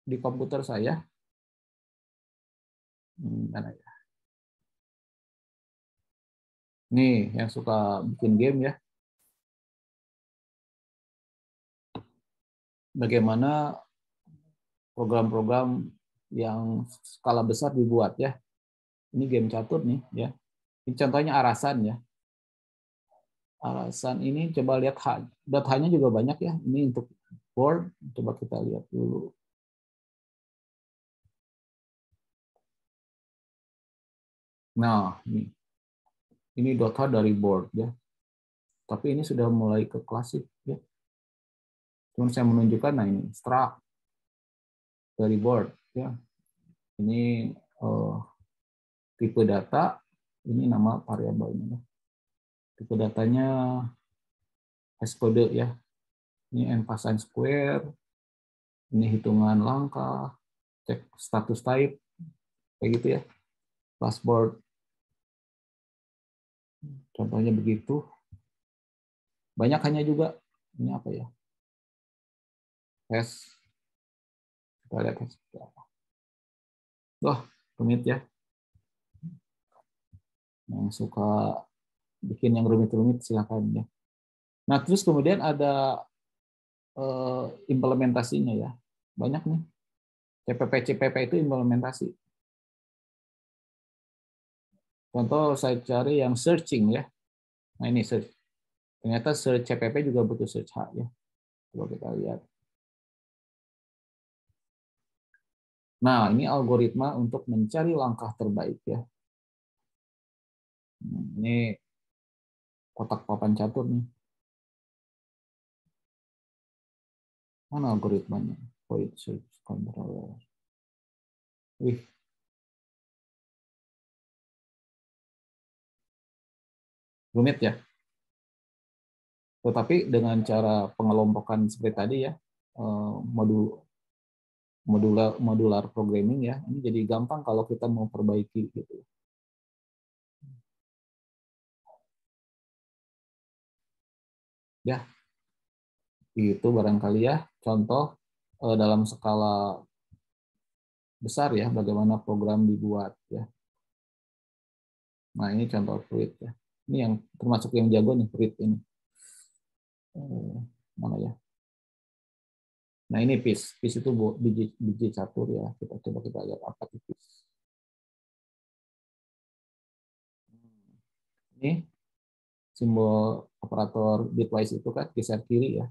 di komputer saya. Mana ya? Nih, yang suka bikin game ya. Bagaimana program-program yang skala besar dibuat ya. Ini game catur nih ya. Ini contohnya Arasan ya. Arasan ini coba lihat .h-nya juga banyak ya. Ini untuk board, coba kita lihat dulu. Nah, ini .h dari board ya. Tapi ini sudah mulai ke klasik ya. Cuma saya menunjukkan, nah ini struct dari board ya. Ini tipe data, ini nama variabelnya. Tipe datanya hashcode ya. Ini n-pasang square, ini hitungan langkah, cek status type, kayak gitu ya. Password, contohnya begitu. Banyak hanya juga, ini apa ya? Hash, kita lihat hash apa. Wah, rumit ya. Yang suka bikin yang rumit-rumit silakan ya. Nah, terus kemudian ada implementasinya ya. Banyak nih. CPP itu implementasi. Contoh saya cari yang searching ya. Nah ini search. Ternyata search CPP juga butuh search H ya. Coba kita lihat. Nah, ini algoritma untuk mencari langkah terbaik ya. Ini kotak papan catur nih. Mana algoritmanya? Void search controller. Wih. Rumit ya. Tetapi dengan cara pengelompokan seperti tadi ya, modular programming ya, ini jadi gampang kalau kita mau perbaiki gitu. Ya, itu barangkali ya contoh dalam skala besar ya bagaimana program dibuat ya. Nah ini contoh Fruit ya. Ini yang termasuk yang jago nih Fruit ini. Mana ya? Nah ini PIS itu biji catur ya. Kita lihat apa itu PIS. Ini simbol operator bitwise itu kan geser kiri ya.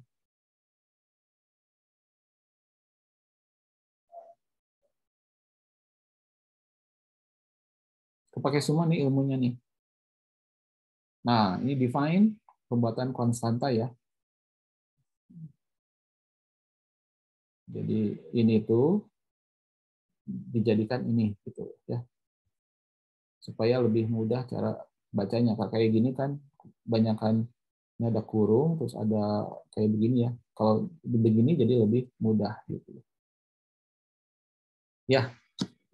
Kepakai semua nih ilmunya nih. Nah ini define pembuatan konstanta ya. Jadi ini tuh dijadikan ini gitu ya. Supaya lebih mudah cara bacanya. Kayak gini kan kebanyakan ini ada kurung terus ada kayak begini ya. Kalau begini jadi lebih mudah gitu. Ya,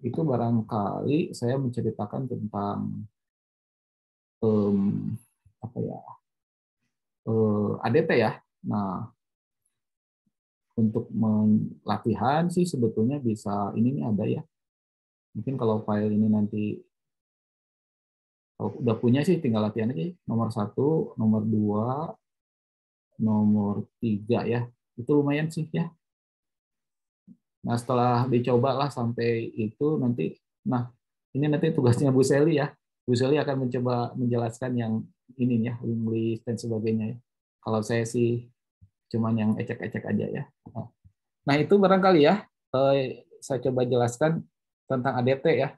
itu barangkali saya menceritakan tentang apa ya? ADT ya. Nah, untuk latihan sih sebetulnya bisa ini nih ada ya. Mungkin kalau file ini nanti kalau udah punya sih tinggal latihan aja. Nomor 1, nomor 2, nomor 3 ya. Itu lumayan sih ya. Nah, setelah dicoba lah sampai itu nanti, nah ini nanti tugasnya Bu Seli ya. Bu Seli akan mencoba menjelaskan yang ini ya, link list dan sebagainya ya. Kalau saya sih cuman yang ecek-ecek aja ya. Nah, itu barangkali ya, saya coba jelaskan tentang ADT ya.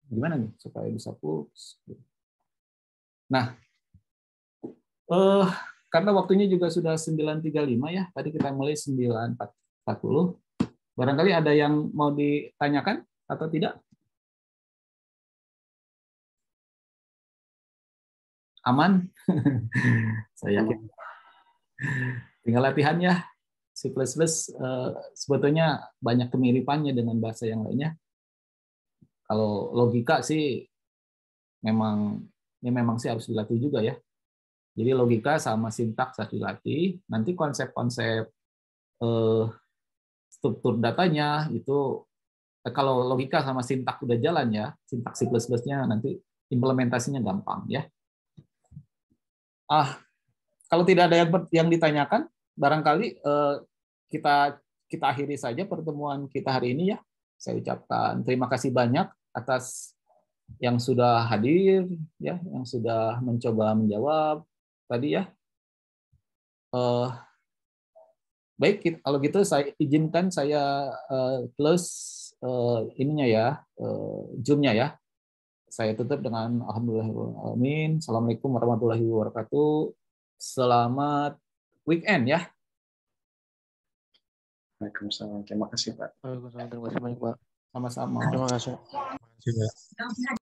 Gimana nih supaya bisa push? Nah, karena waktunya juga sudah 9.35 ya, tadi kita mulai 9.40. Barangkali ada yang mau ditanyakan atau tidak? Aman? Saya yakin. Tinggal latihan ya. C++ sebetulnya banyak kemiripannya dengan bahasa yang lainnya. Kalau logika sih memang sih harus dilatih juga ya. Jadi logika sama sintaks harus dilatih. Nanti konsep-konsep struktur datanya itu kalau logika sama sintaks udah jalan ya, sintaks C++-nya nanti implementasinya gampang ya. Kalau tidak ada yang ditanyakan, barangkali kita akhiri saja pertemuan kita hari ini ya. Saya ucapkan terima kasih banyak atas yang sudah hadir ya, yang sudah mencoba menjawab tadi ya. Baik, kalau gitu saya izinkan saya close ininya ya, Zoom-nya ya. Saya tutup dengan alhamdulillahirrahmanirrahim. Assalamualaikum warahmatullahi wabarakatuh. Selamat weekend ya.
Waalaikumsalam. Terima kasih, Pak.
Waalaikumsalam. Terima kasih banyak, Pak.
Sama-sama.
Terima kasih.
Terima kasih, Pak.